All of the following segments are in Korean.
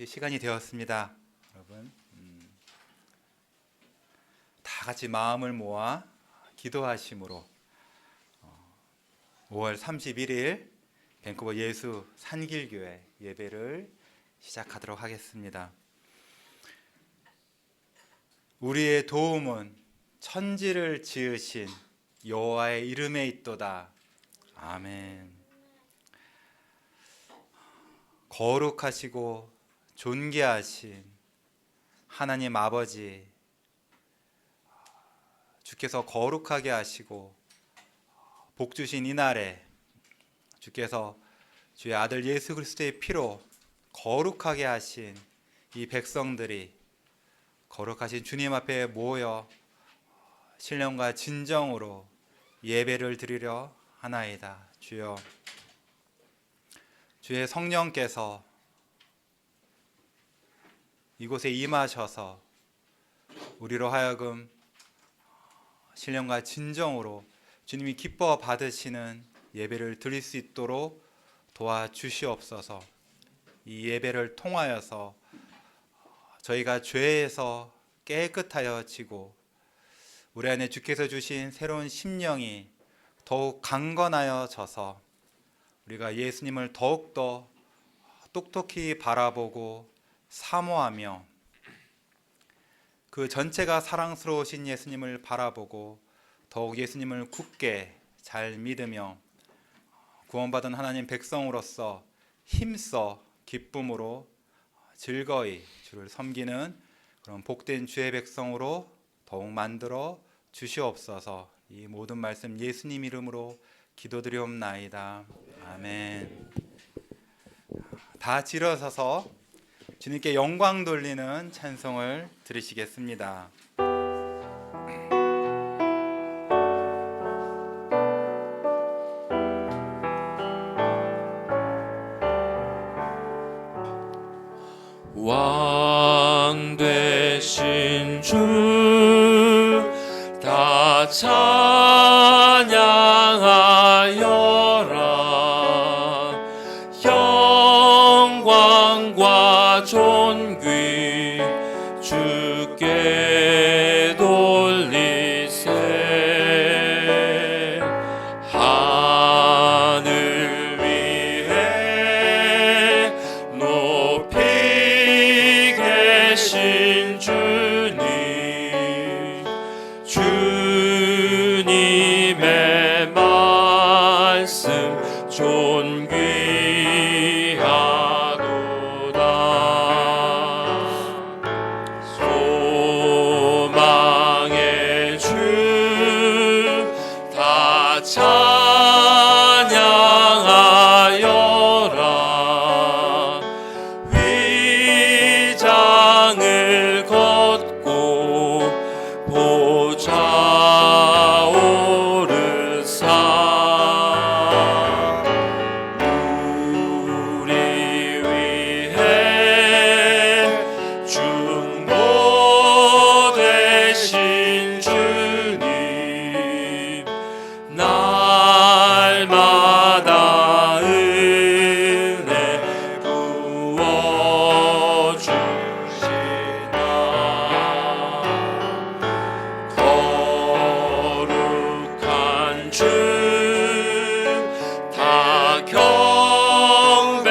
시간이 되었습니다. 여러분, 다 같이 마음을 모아 기도하심으로 5월 31일 밴쿠버 예수 산길교회 예배를 시작하도록 하겠습니다. 우리의 도움은 천지를 지으신 여호와의 이름에 있도다. 아멘. 거룩하시고 존귀하신 하나님 아버지, 주께서 거룩하게 하시고 복 주신 이날에 주께서 주의 아들 예수 그리스도의 피로 거룩하게 하신 이 백성들이 거룩하신 주님 앞에 모여 신령과 진정으로 예배를 드리려 하나이다. 주여, 주의 성령께서 이곳에 임하셔서 우리로 하여금 신령과 진정으로 주님이 기뻐 받으시는 예배를 드릴 수 있도록 도와주시옵소서. 이 예배를 통하여서 저희가 죄에서 깨끗하여지고 우리 안에 주께서 주신 새로운 심령이 더욱 강건하여져서 우리가 예수님을 더욱더 똑똑히 바라보고 사모하며 그 전체가 사랑스러우신 예수님을 바라보고 더욱 예수님을 굳게 잘 믿으며 구원받은 하나님 백성으로서 힘써 기쁨으로 즐거이 주를 섬기는 그런 복된 주의 백성으로 더욱 만들어 주시옵소서. 이 모든 말씀 예수님 이름으로 기도드리옵나이다. 아멘. 다 같이 일어서서 주님께 영광 돌리는 찬송을 들으시겠습니다. 왕 되신 주 다 찬양하여라. 영광과 존귀 주께 돌리세. 하늘 위에 높이 계신 주님, 주님의 말씀 존귀하도다. 소망의 주 다 찬양하여라. 위장을 걷고 보좌 오르사. 우리 위해 중보 되신 주님, 날마다 은혜 부어주시나. 거룩한 주 다 경배하여라.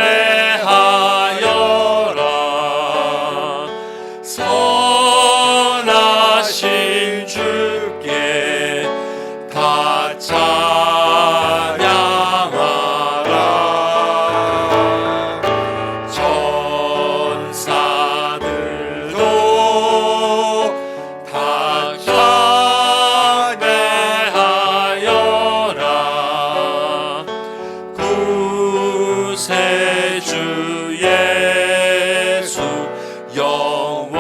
선하신 주께 다 찬양하라. 천사들도 다 경배하여라. 구세주 예수 영원하도다.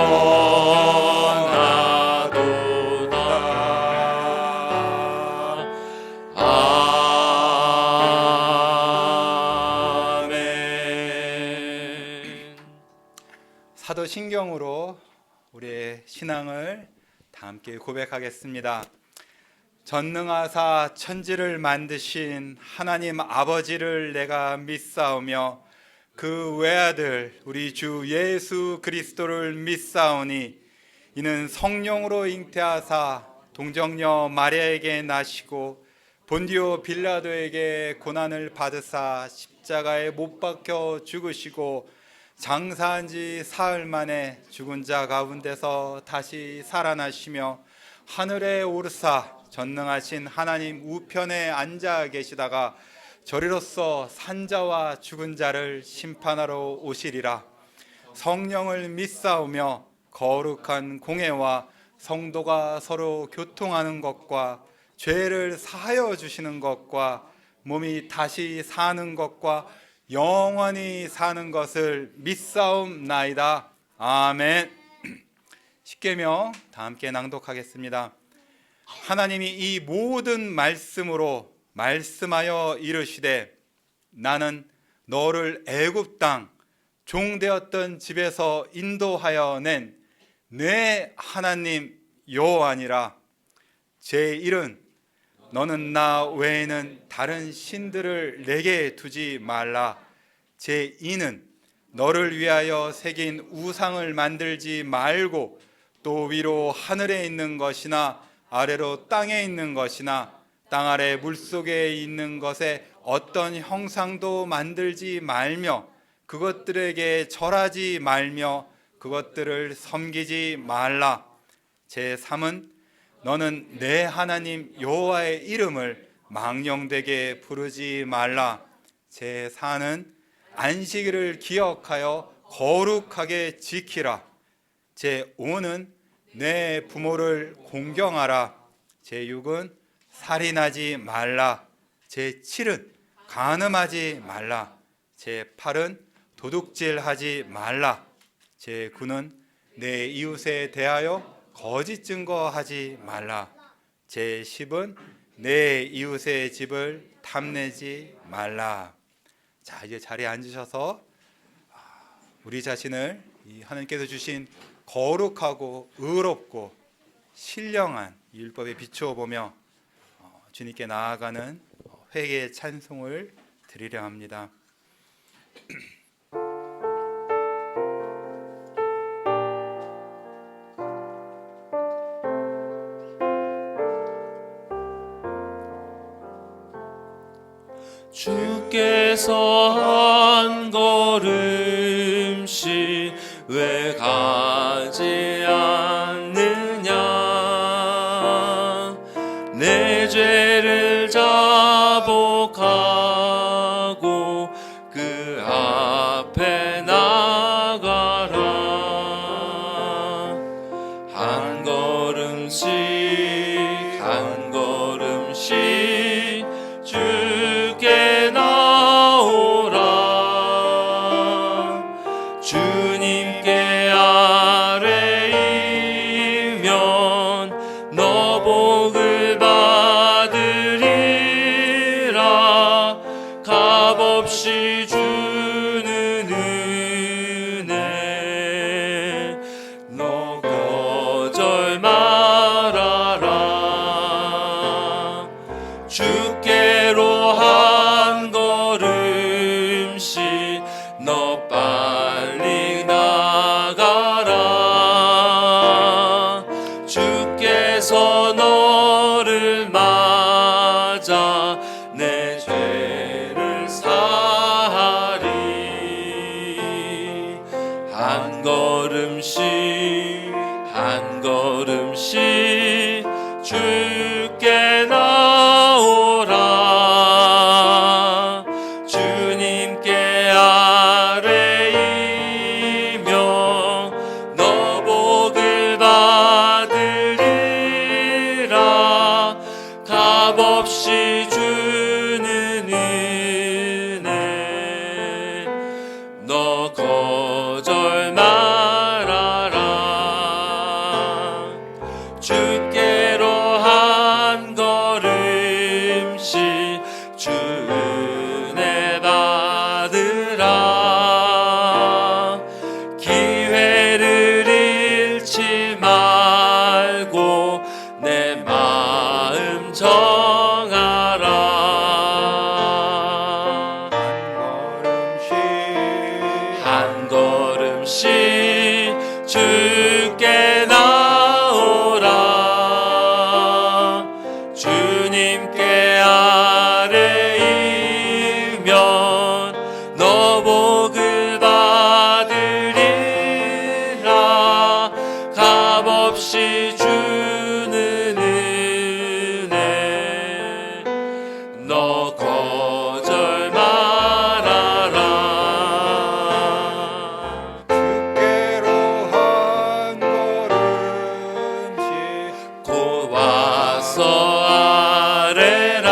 아멘. 사도신경으로 우리의 신앙을 다 함께 고백하겠습니다. 전능하사 천지를 만드신 하나님 아버지를 내가 믿사오며 그 외아들 우리 주 예수 그리스도를 믿사오니 이는 성령으로 잉태하사 동정녀 마리아에게 나시고 본디오 빌라도에게 고난을 받으사 십자가에 못 박혀 죽으시고 장사한 지 사흘 만에 죽은 자 가운데서 다시 살아나시며 하늘에 오르사 전능하신 하나님 우편에 앉아 계시다가 저리로서 산자와 죽은 자를 심판하러 오시리라. 성령을 믿사오며 거룩한 공회와 성도가 서로 교통하는 것과 죄를 사하여 주시는 것과 몸이 다시 사는 것과 영원히 사는 것을 믿사옵나이다. 아멘. 십계명 다 함께 낭독하겠습니다. 하나님이 이 모든 말씀으로 말씀하여 이르시되 나는 너를 애굽 땅 종되었던 집에서 인도하여 낸 내 하나님 여호와니라. 제1은 너는 나 외에는 다른 신들을 내게 두지 말라. 제2는 너를 위하여 새긴 우상을 만들지 말고 또 위로 하늘에 있는 것이나 아래로 땅에 있는 것이나 땅 아래 물속에 있는 것에 어떤 형상도 만들지 말며 그것들에게 절하지 말며 그것들을 섬기지 말라. 제3은 너는 내 하나님 여호와의 이름을 망령되게 부르지 말라. 제4는 안식일을 기억하여 거룩하게 지키라. 제5는 내 부모를 공경하라. 제6은 살인하지 말라. 제7은 간음하지 말라. 제8은 도둑질하지 말라. 제9는 내 이웃에 대하여 거짓 증거하지 말라. 제10은 내 이웃의 집을 탐내지 말라. 자, 이제 자리에 앉으셔서 우리 자신을 이 하나님께서 주신 거룩하고 의롭고 신령한 이 율법에 비추어 보며 주님께 나아가는 회개의 찬송을 드리려 합니다. 주께서 한 걸음씩 왜 가지 않느냐. 내 죄를 자복하고 그 앞에 나가라. 한 걸음씩 한 걸음씩 주께 나오라. 주님께 아뢰이면 너 복을 받으리라. 값없이 주는 은혜 너 거절 말아라. 주께로 한 걸음씩 너 빨리 나가라. 주께서 너를 맞아 내 죄를 사하리. 한 걸음씩 한 걸음씩 주께 나오라. 주님께 아뢰이며 너 복을 받으리라. 값없이 주는 은혜 너 거절 말아라. 주께로 한 걸음씩 주 은혜 받으라. 기회를 잃지 말고 내 마음 정하라. 한 걸음씩 한 걸음씩 주께 나오라. 주님께 아뢰이면 너 복을 받으리라. 값없이 주는 은혜 너 거절 말아라. 주께로 한 걸음씩 곧 와서 아뢰라.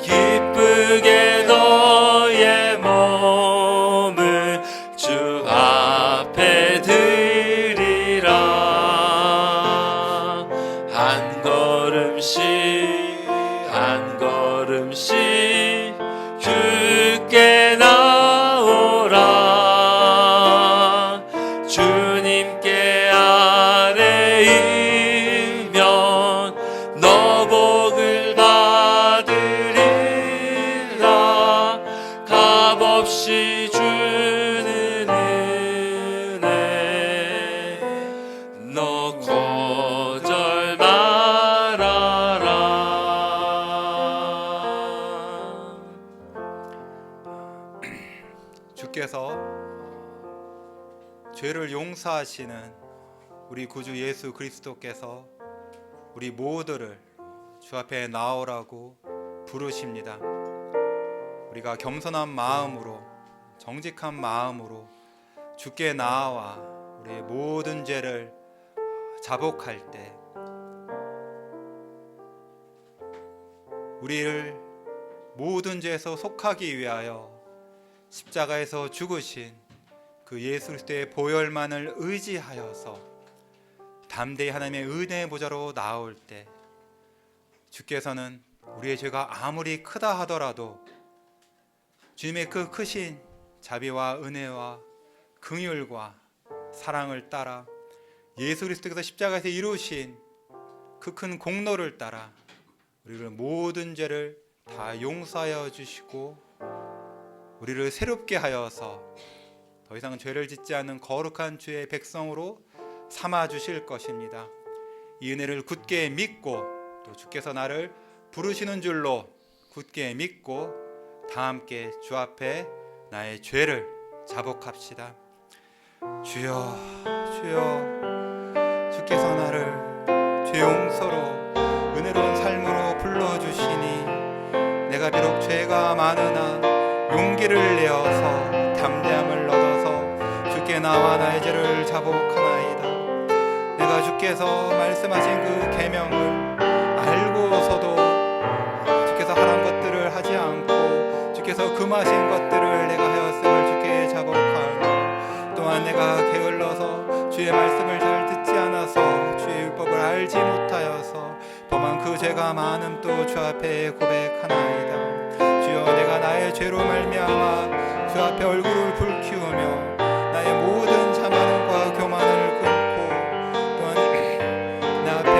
기쁘게 너의 몸을 주 앞에 드리라. 한 걸음씩 한 걸음씩 주께 나오라. 주님께 아뢰이면 너 복을 받으리라. 값없이 주는 은혜 너 거절 말아라. 주께서 죄를 용서하시는 우리 구주 예수 그리스도께서 우리 모두를 주 앞에 나오라고 부르십니다. 우리가 겸손한 마음으로 정직한 마음으로 주께 나와 우리의 모든 죄를 자복할 때 우리를 모든 죄에서 속하기 위하여 십자가에서 죽으신 그 예수 그리스도의 보혈만을 의지하여서 담대히 하나님의 은혜의 보좌로 나올 때 주께서는 우리의 죄가 아무리 크다 하더라도 주님의 그 크신 자비와 은혜와 긍휼과 사랑을 따라 예수 그리스도께서 십자가에서 이루신 그 큰 공로를 따라 우리를 모든 죄를 다 용서하여 주시고 우리를 새롭게 하여서 더 이상 죄를 짓지 않는 거룩한 주의 백성으로 삼아 주실 것입니다. 이 은혜를 굳게 믿고 또 주께서 나를 부르시는 줄로 굳게 믿고 다 함께 주 앞에 나의 죄를 자복합시다. 주여 주여 주께서 나를 죄 용서로 은혜로운 삶으로 불러주시니 내가 비록 죄가 많으나 용기를 내어서 담대함을 얻어서 주께 나와 나의 죄를 자복하나이다. 내가 주께서 말씀하신 그 계명을 알고서도 주께서 하란 것들을 하지 않고 주께서 금하신 것들을 내가 하였음을 주께 자복하노. 또한 내가 게을러서 주의 말씀을 잘 듣지 않아서 주의 율법을 알지 못하여서 범한 그 죄가 많음도 주 앞에 고백하나이다. 주여 내가 나의 죄로 말미암아 주 앞에 얼굴을 붉히우며 나의 모든 자만과 교만을 끊고 또한 나 앞에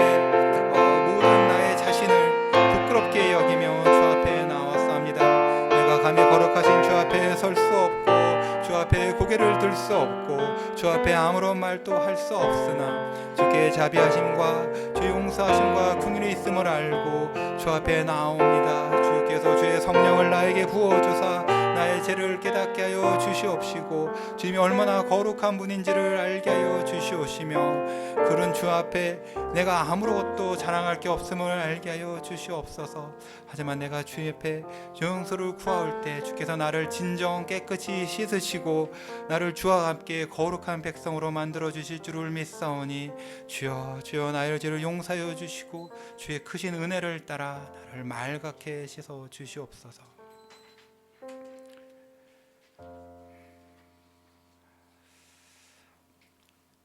모든 나의 자신을 부끄럽게 여기며 주 앞에 나왔사옵니다. 내가 감히 거룩하신 주 앞에 설 수 없고 주 앞에 고개를 들 수 없고 주 앞에 아무런 말도 할 수 없으나 주께 자비하심과 주 용서하심과 긍휼이 있음을 알고 주 앞에 나옵니다. 주께서 주의 성령을 나에게 부어주사 나의 죄를 깨닫게 하여 주시옵시고 주님이 얼마나 거룩한 분인지를 알게 하여 주시옵시며 그런 주 앞에 내가 아무것도 자랑할 게 없음을 알게 하여 주시옵소서. 하지만 내가 주 앞에 용서를 구하올 때 주께서 나를 진정 깨끗이 씻으시고 나를 주와 함께 거룩한 백성으로 만들어 주실 줄을 믿사오니 주여 주여 나의 죄를 용서하여 주시고 주의 크신 은혜를 따라 나를 맑게 씻어 주시옵소서.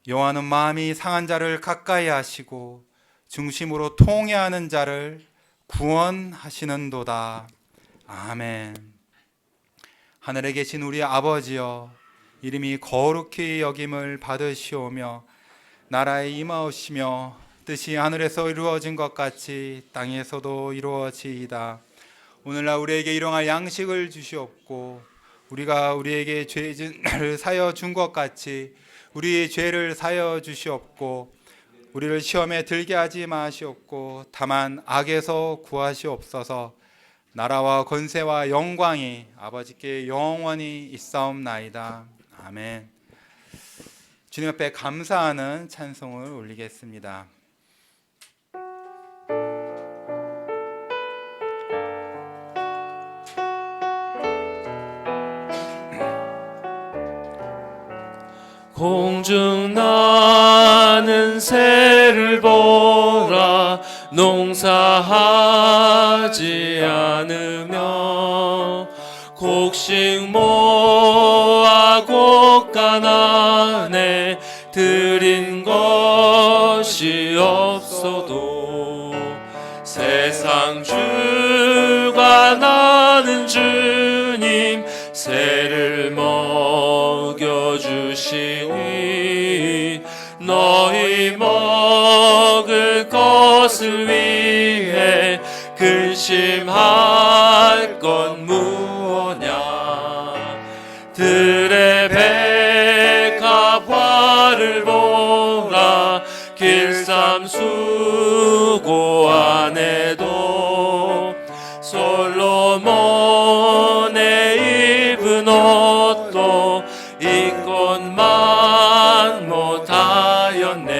여호와는 마음이 상한 자를 가까이 하시고 중심으로 통회하는 자를 구원하시는도다. 아멘. 하늘에 계신 우리 아버지여, 이름이 거룩히 여김을 받으시오며 나라에 임하오시며 뜻이 하늘에서 이루어진 것 같이 땅에서도 이루어지이다. 오늘날 우리에게 일용할 양식을 주시옵고 우리가 우리에게 죄를 사여 준 것 같이 우리의 죄를 사여 주시옵고 우리를 시험에 들게 하지 마시옵고 다만 악에서 구하시옵소서. 나라와 권세와 영광이 아버지께 영원히 있사옵나이다. 아멘. 주님 앞에 감사하는 찬송을 올리겠습니다. 공중 나는 새를 보라 농사하지 않으며 곡식 모아 곡간 안에 들인 것이 없어도 세상 주가 나는 주님 새를 먹여주시니 너희 먹을 것을 위해 근심할 건 무엇냐 들의 백합화를 보라 길쌈수고 안에도 솔로몬의 입은 옷도 이 것만 못하였네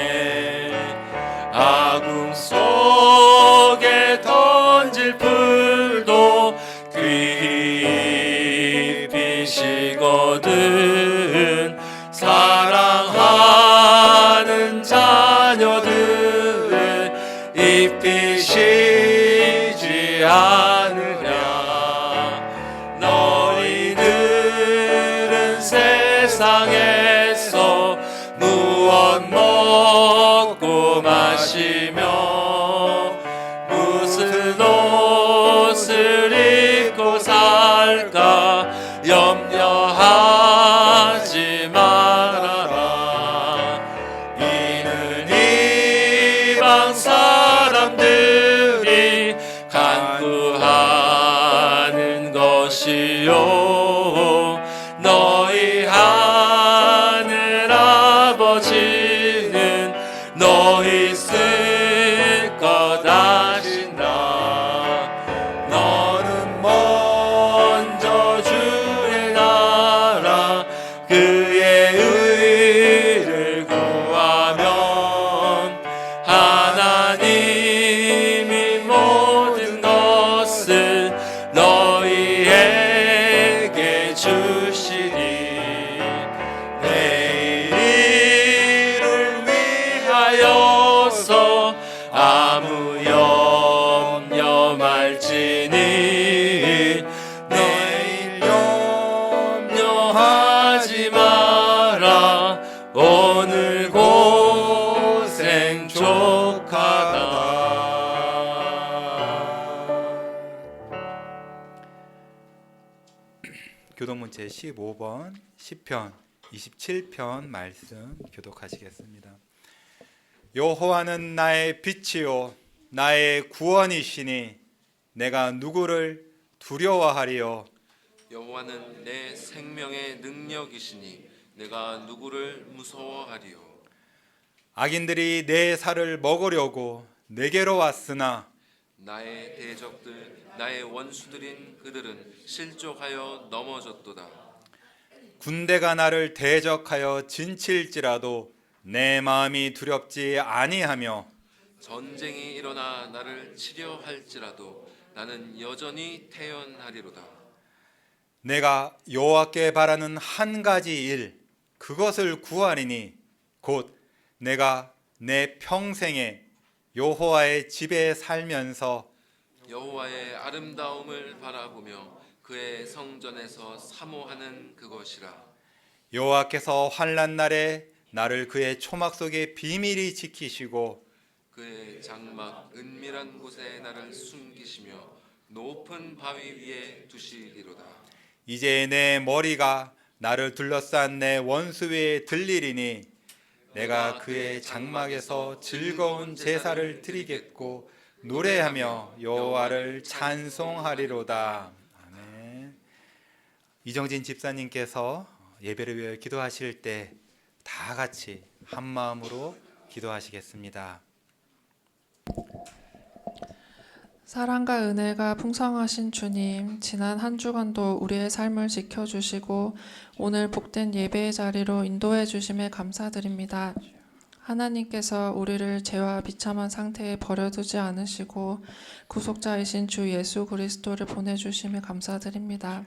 아궁 속에 던질 풀도 귀히 비시거든 사랑하는 자녀들을 입히시지 않으랴 너희들은 세상에서 무엇 먹고 마시며 무슨 옷을 입고 살까 염려하지 말아라 이는 이방 사람들이 간구하는 것이요 너희 하늘 아버지는 너희 쓸 것 아신다 너는 먼저 주의 나라 그의 의를 구하면 하나님이 모든 것을 너희에게 주시리 내일을 위하여서 아무 염려 말지니 내일 염려하지 마라 오늘 고생 족하다 교독문 제 15번 시편 27편 말씀 교독하시겠습니다. 여호와는 나의 빛이요 나의 구원이시니 내가 누구를 두려워하리요 여호와는 내 생명의 능력이시니 내가 누구를 무서워하리요 악인들이 내 살을 먹으려고 내게로 왔으나 나의 대적들 나의 원수들인 그들은 실족하여 넘어졌도다 군대가 나를 대적하여 진칠지라도 내 마음이 두렵지 아니하며 전쟁이 일어나 나를 치려 할지라도 나는 여전히 태연하리로다 내가 여호와께 바라는 한 가지 일 그것을 구하리니 곧 내가 내 평생에 여호와의 집에 살면서 여호와의 아름다움을 바라보며 그의 성전에서 사모하는 그것이라 여호와께서 환난 날에 나를 그의 초막 속에 비밀히 지키시고 그의 장막 은밀한 곳에 나를 숨기시며 높은 바위 위에 두시리로다 이제 내 머리가 나를 둘러싼 내 원수 위에 들리리니 내가 그의 장막에서 즐거운 제사를 드리겠고 노래하며 여호와를 찬송하리로다. 아멘. 이정진 집사님께서 예배를 위해 기도하실 때 다 같이 한 마음으로 기도하시겠습니다. 사랑과 은혜가 풍성하신 주님, 지난 한 주간도 우리의 삶을 지켜주시고 오늘 복된 예배의 자리로 인도해 주심에 감사드립니다. 하나님께서 우리를 죄와 비참한 상태에 버려두지 않으시고 구속자이신 주 예수 그리스도를 보내주심에 감사드립니다.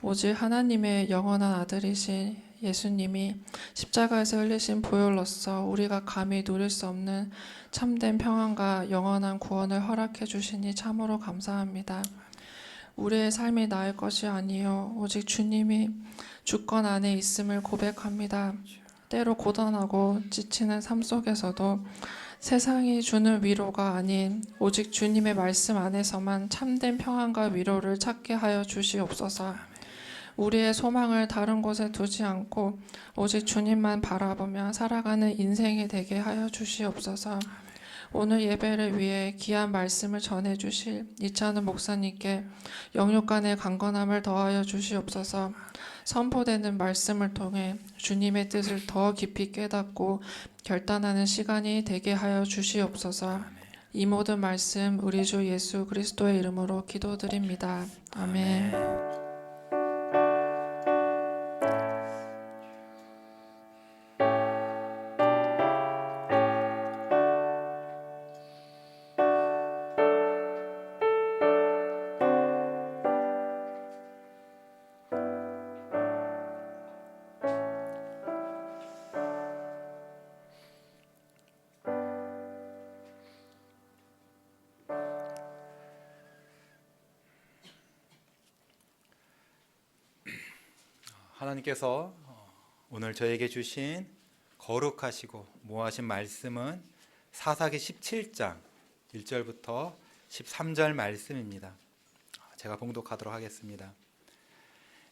오직 하나님의 영원한 아들이신 예수님이 십자가에서 흘리신 보혈로서 우리가 감히 누릴 수 없는 참된 평안과 영원한 구원을 허락해 주시니 참으로 감사합니다. 우리의 삶이 나을 것이 아니요 오직 주님이 주권 안에 있음을 고백합니다. 때로 고단하고 지치는 삶 속에서도 세상이 주는 위로가 아닌 오직 주님의 말씀 안에서만 참된 평안과 위로를 찾게 하여 주시옵소서. 우리의 소망을 다른 곳에 두지 않고 오직 주님만 바라보며 살아가는 인생이 되게 하여 주시옵소서. 오늘 예배를 위해 귀한 말씀을 전해주실 이찬우 목사님께 영육간의 강건함을 더하여 주시옵소서. 선포되는 말씀을 통해 주님의 뜻을 더 깊이 깨닫고 결단하는 시간이 되게 하여 주시옵소서. 이 모든 말씀 우리 주 예수 그리스도의 이름으로 기도드립니다. 아멘. 하나님께서 오늘 저에게 주신 거룩하시고 모하신 말씀은 사사기 17장 1절부터 13절 말씀입니다. 제가 봉독하도록 하겠습니다.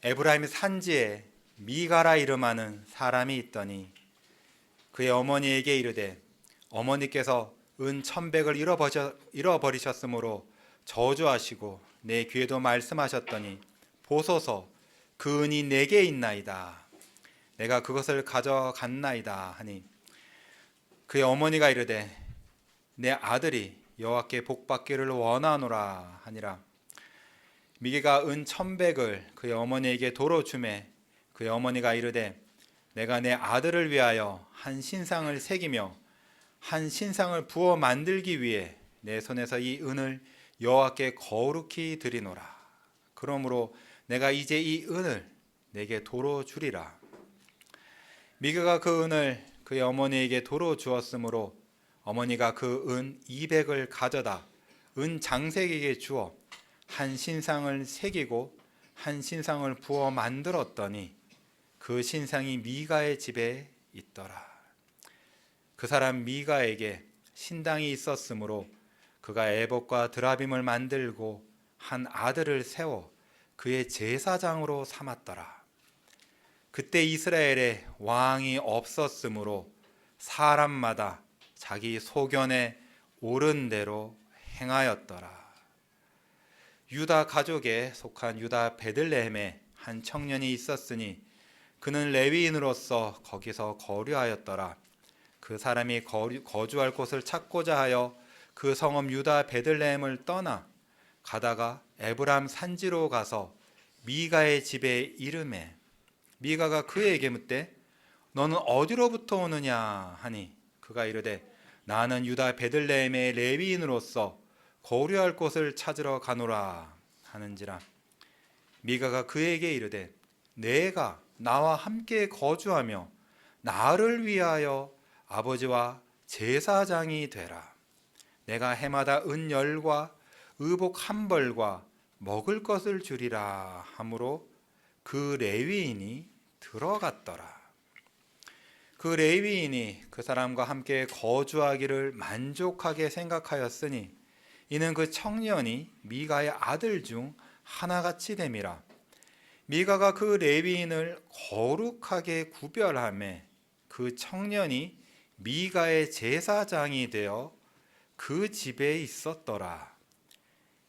에브라임 산지에 미가라 이름하는 사람이 있더니 그의 어머니에게 이르되 어머니께서 은 1,100을 잃어버리셨으므로 저주하시고 내 귀에도 말씀하셨더니 보소서 그 은이 내게 있나이다. 내가 그것을 가져갔나이다 하니 그의 어머니가 이르되 내 아들이 여호와께 복받기를 원하노라 하니라. 미개가 은 1,100을 그의 어머니에게 도로 주매 그의 어머니가 이르되 내가 내 아들을 위하여 한 신상을 새기며 한 신상을 부어 만들기 위해 내 손에서 이 은을 여호와께 거룩히 드리노라. 그러므로 내가 이제 이 은을 내게 도로 주리라. 미가가 그 은을 그의 어머니에게 도로 주었으므로 어머니가 그 은 200을 가져다 은 장색에게 주어 한 신상을 새기고 한 신상을 부어 만들었더니 그 신상이 미가의 집에 있더라. 그 사람 미가에게 신당이 있었으므로 그가 에봇과 드라빔을 만들고 한 아들을 세워 그의 제사장으로 삼았더라. 그때 이스라엘에 왕이 없었으므로 사람마다 자기 소견에 옳은 대로 행하였더라. 유다 가족에 속한 유다 베들레헴에 한 청년이 있었으니 그는 레위인으로서 거기서 거류하였더라. 그 사람이 거주할 곳을 찾고자 하여 그 성읍 유다 베들레헴을 떠나 가다가 에브람 산지로 가서 미가의 집에 이르매 미가가 그에게 묻되 너는 어디로부터 오느냐 하니 그가 이르되 나는 유다 베들레헴의 레위인으로서 거류할 곳을 찾으러 가노라 하는지라. 미가가 그에게 이르되 내가 나와 함께 거주하며 나를 위하여 아버지와 제사장이 되라. 내가 해마다 은열과 의복 한 벌과 먹을 것을 주리라 하므로 그 레위인이 들어갔더라. 그 레위인이 그 사람과 함께 거주하기를 만족하게 생각하였으니 이는 그 청년이 미가의 아들 중 하나같이 됨이라. 미가가 그 레위인을 거룩하게 구별하매 그 청년이 미가의 제사장이 되어 그 집에 있었더라.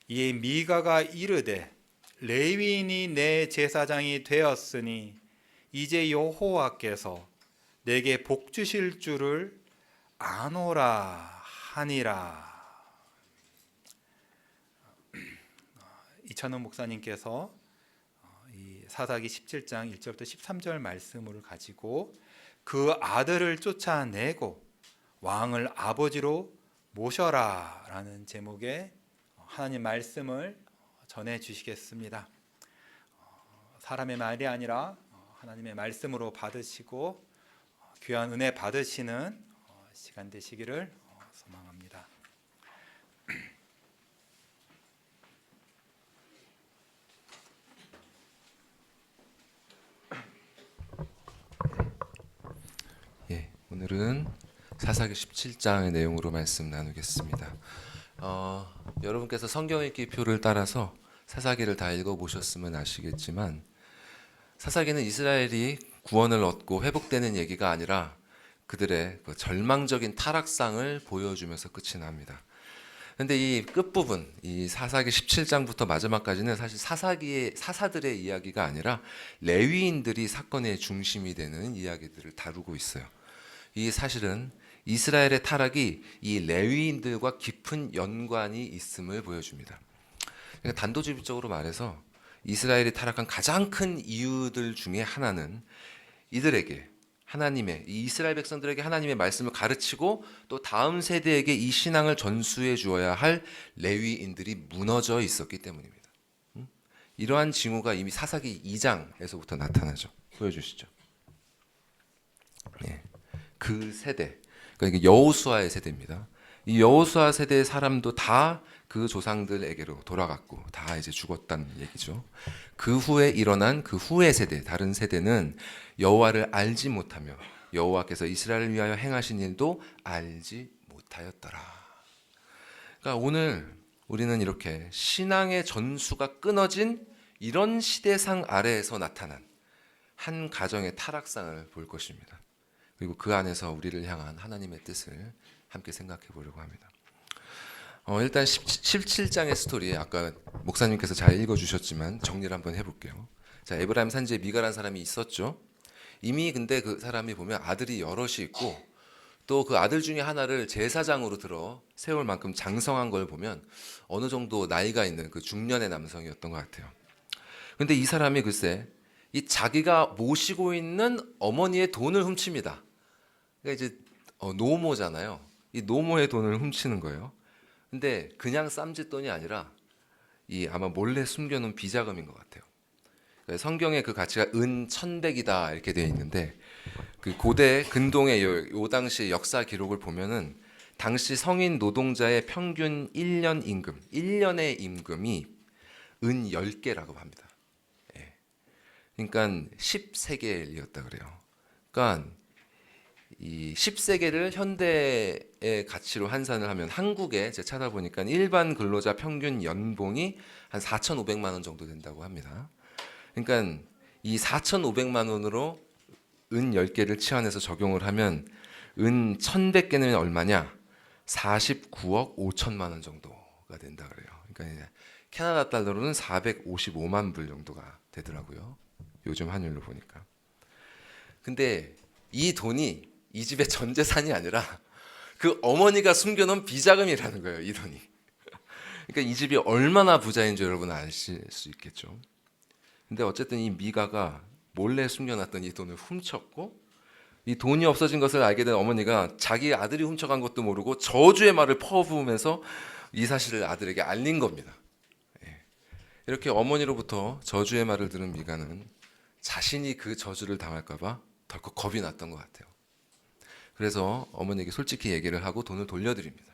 이에 미가가 이르되 레위인이 내 제사장이 되었으니 이제 여호와께서 내게 복 주실 줄을 아노라 하니라. 이찬원 목사님께서 이 사사기 17장 1절부터 13절 말씀을 가지고 그 아들을 쫓아내고 왕을 아버지로 모셔라 라는 제목의 하나님 말씀을 전해 주시겠습니다. 사람의 말이 아니라 하나님의 말씀으로 받으시고 귀한 은혜 받으시는 시간 되시기를 소망합니다. 예, 오늘은 사사기 17장의 내용으로 말씀 나누겠습니다. 여러분께서 성경 읽기 표를 따라서 사사기를 다 읽어보셨으면 아시겠지만 사사기는 이스라엘이 구원을 얻고 회복되는 얘기가 아니라 그들의 그 절망적인 타락상을 보여주면서 끝이 납니다. 그런데 이 끝부분, 이 사사기 17장부터 마지막까지는 사실 사사들의 이야기가 아니라 레위인들이 사건의 중심이 되는 이야기들을 다루고 있어요. 이 사실은 이스라엘의 타락이 이 레위인들과 깊은 연관이 있음을 보여줍니다. 그러니까 단도직입적으로 말해서 이스라엘이 타락한 가장 큰 이유들 중에 하나는 이들에게 하나님의, 이 이스라엘 백성들에게 하나님의 말씀을 가르치고 또 다음 세대에게 이 신앙을 전수해 주어야 할 레위인들이 무너져 있었기 때문입니다. 이러한 징후가 이미 사사기 2장에서부터 나타나죠. 보여주시죠. 예. 그 세대, 그러니까 여호수아의 세대입니다. 이 여호수아 세대의 사람도 다 그 조상들에게로 돌아갔고 다 이제 죽었다는 얘기죠. 그 후에 일어난 그 후의 세대, 다른 세대는 여호와를 알지 못하며 여호와께서 이스라엘을 위하여 행하신 일도 알지 못하였더라. 그러니까 오늘 우리는 이렇게 신앙의 전수가 끊어진 이런 시대상 아래에서 나타난 한 가정의 타락상을 볼 것입니다. 그리고 그 안에서 우리를 향한 하나님의 뜻을 함께 생각해 보려고 합니다. 일단 17장의 스토리, 아까 목사님께서 잘 읽어주셨지만 정리를 한번 해볼게요. 자, 에브라임 산지에 미가라는 사람이 있었죠. 이미 근데 그 사람이 보면 아들이 여럿이 있고 또 그 아들 중에 하나를 제사장으로 들어 세울 만큼 장성한 걸 보면 어느 정도 나이가 있는 그 중년의 남성이었던 것 같아요. 근데 이 사람이 글쎄 이 자기가 모시고 있는 어머니의 돈을 훔칩니다. 그러니까 이제 노모잖아요. 이 노모의 돈을 훔치는 거예요. 근데 그냥 쌈짓돈이 아니라 이 아마 몰래 숨겨놓은 비자금인 것 같아요. 그러니까 성경에 그 가치가 은 1,100이다 이렇게 되어 있는데 그 고대 근동의 요 당시 역사 기록을 보면은 당시 성인 노동자의 평균 1년 임금, 1년의 임금이 은 10개라고 합니다. 예. 그러니까 10세겔이었다 그래요. 그러니까 이 10세겔을 현대의 가치로 환산을 하면 한국에 제가 찾아보니까 일반 근로자 평균 연봉이 한 4,500만 원 정도 된다고 합니다. 그러니까 이 4,500만 원으로 은 10개를 치환해서 적용을 하면 은 1,100개는 얼마냐? 49억 5천만 원 정도가 된다 그래요. 그러니까 캐나다 달러로는 455만 불 정도가 되더라고요. 요즘 환율로 보니까. 근데 이 돈이 이 집의 전 재산이 아니라 그 어머니가 숨겨놓은 비자금이라는 거예요. 이 돈이. 그러니까 이 집이 얼마나 부자인 줄 여러분 아실 수 있겠죠. 근데 어쨌든 이 미가가 몰래 숨겨놨던 이 돈을 훔쳤고 이 돈이 없어진 것을 알게 된 어머니가 자기 아들이 훔쳐간 것도 모르고 저주의 말을 퍼부으면서 이 사실을 아들에게 알린 겁니다. 이렇게 어머니로부터 저주의 말을 들은 미가는 자신이 그 저주를 당할까 봐 덜컥 겁이 났던 것 같아요. 그래서 어머니에게 솔직히 얘기를 하고 돈을 돌려드립니다.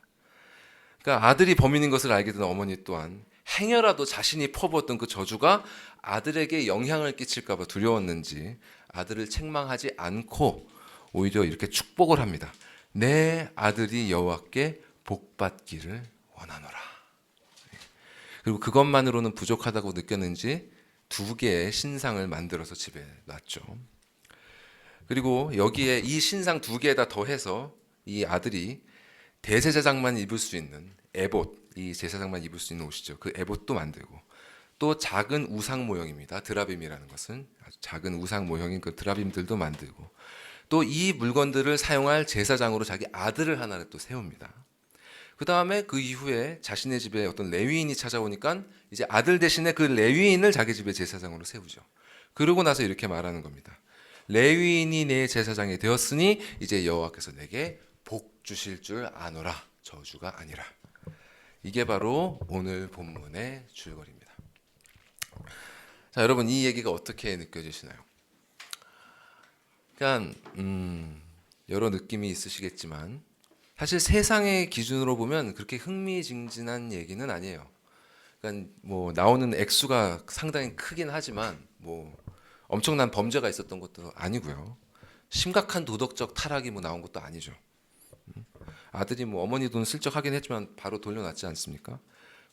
그러니까 아들이 범인인 것을 알게 된 어머니 또한 행여라도 자신이 퍼부었던 그 저주가 아들에게 영향을 끼칠까 봐 두려웠는지 아들을 책망하지 않고 오히려 이렇게 축복을 합니다. 내 아들이 여호와께 복받기를 원하노라. 그리고 그것만으로는 부족하다고 느꼈는지 2개의 신상을 만들어서 집에 놨죠. 그리고 여기에 이 신상 2개에다 더해서 이 아들이 대제사장만 입을 수 있는 에봇, 이 제사장만 입을 수 있는 옷이죠. 그 에봇도 만들고 또 작은 우상 모형입니다. 드라빔이라는 것은 아주 작은 우상 모형인 그 드라빔들도 만들고, 또 이 물건들을 사용할 제사장으로 자기 아들을 하나를 또 세웁니다. 그 다음에 그 이후에 자신의 집에 어떤 레위인이 찾아오니까 이제 아들 대신에 그 레위인을 자기 집의 제사장으로 세우죠. 그러고 나서 이렇게 말하는 겁니다. 레위인이 내 제사장이 되었으니 이제 여호와께서 내게 복 주실 줄 아노라, 저주가 아니라. 이게 바로 오늘 본문의 줄거리입니다. 자, 여러분, 이 얘기가 어떻게 느껴지시나요? 그러니까 여러 느낌이 있으시겠지만 사실 세상의 기준으로 보면 그렇게 흥미진진한 얘기는 아니에요. 그러니까 뭐 나오는 액수가 상당히 크긴 하지만 뭐 엄청난 범죄가 있었던 것도 아니고요. 심각한 도덕적 타락이 뭐 나온 것도 아니죠. 아들이 뭐 어머니 돈 슬쩍 하긴 했지만 바로 돌려놨지 않습니까?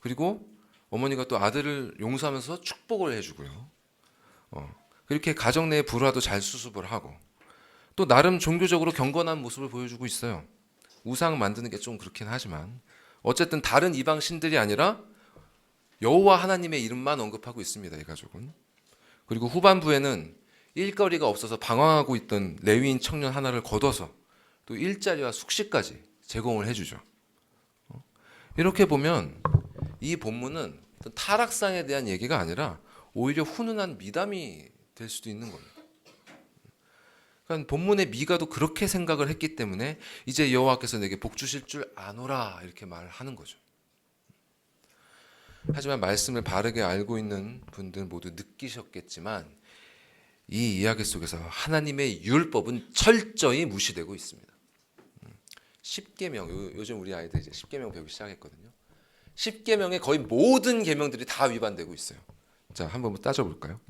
그리고 어머니가 또 아들을 용서하면서 축복을 해주고요. 그렇게 가정 내 불화도 잘 수습을 하고, 또 나름 종교적으로 경건한 모습을 보여주고 있어요. 우상 만드는 게 좀 그렇긴 하지만 어쨌든 다른 이방 신들이 아니라 여호와 하나님의 이름만 언급하고 있습니다, 이 가족은. 그리고 후반부에는 일거리가 없어서 방황하고 있던 레위인 청년 하나를 거둬서 또 일자리와 숙식까지 제공을 해주죠. 이렇게 보면 이 본문은 어떤 타락상에 대한 얘기가 아니라 오히려 훈훈한 미담이 될 수도 있는 겁니다. 그러니까 본문의 미가도 그렇게 생각을 했기 때문에 이제 여호와께서 내게 복 주실 줄 아노라 이렇게 말하는 거죠. 하지만 말씀을 바르게 알고 있는 분들 모두 느끼셨겠지만 이 이야기 속에서 하나님의 율법은 철저히 무시되고 있습니다. 10계명, 요즘 우리 아이들 이제 10계명 배우기 시작했거든요. 10계명의 거의 모든 계명들이 다 위반되고 있어요. 자, 한번 따져볼까요?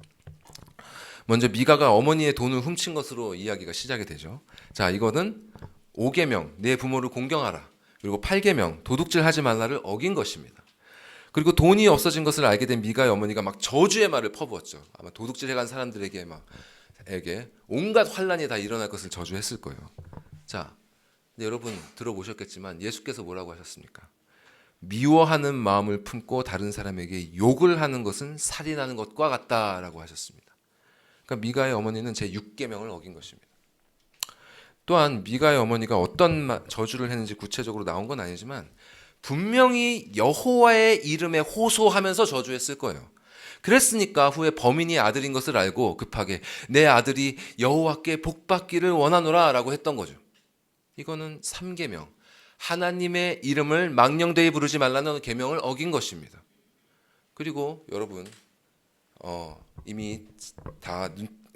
먼저 미가가 어머니의 돈을 훔친 것으로 이야기가 시작이 되죠. 자, 이거는 5계명, 내 부모를 공경하라. 그리고 8계명, 도둑질하지 말라를 어긴 것입니다. 그리고 돈이 없어진 것을 알게 된 미가의 어머니가 막 저주의 말을 퍼부었죠. 아마 도둑질해간 사람들에게 온갖 환란이 다 일어날 것을 저주했을 거예요. 자, 근데 여러분 들어보셨겠지만 예수께서 뭐라고 하셨습니까? 미워하는 마음을 품고 다른 사람에게 욕을 하는 것은 살인하는 것과 같다라고 하셨습니다. 그러니까 미가의 어머니는 제 6계명을 어긴 것입니다. 또한 미가의 어머니가 어떤 저주를 했는지 구체적으로 나온 건 아니지만 분명히 여호와의 이름에 호소하면서 저주했을 거예요. 그랬으니까 후에 범인이 아들인 것을 알고 급하게 내 아들이 여호와께 복받기를 원하노라 라고 했던 거죠. 이거는 3계명, 하나님의 이름을 망령되이 부르지 말라는 계명을 어긴 것입니다. 그리고 여러분 이미 다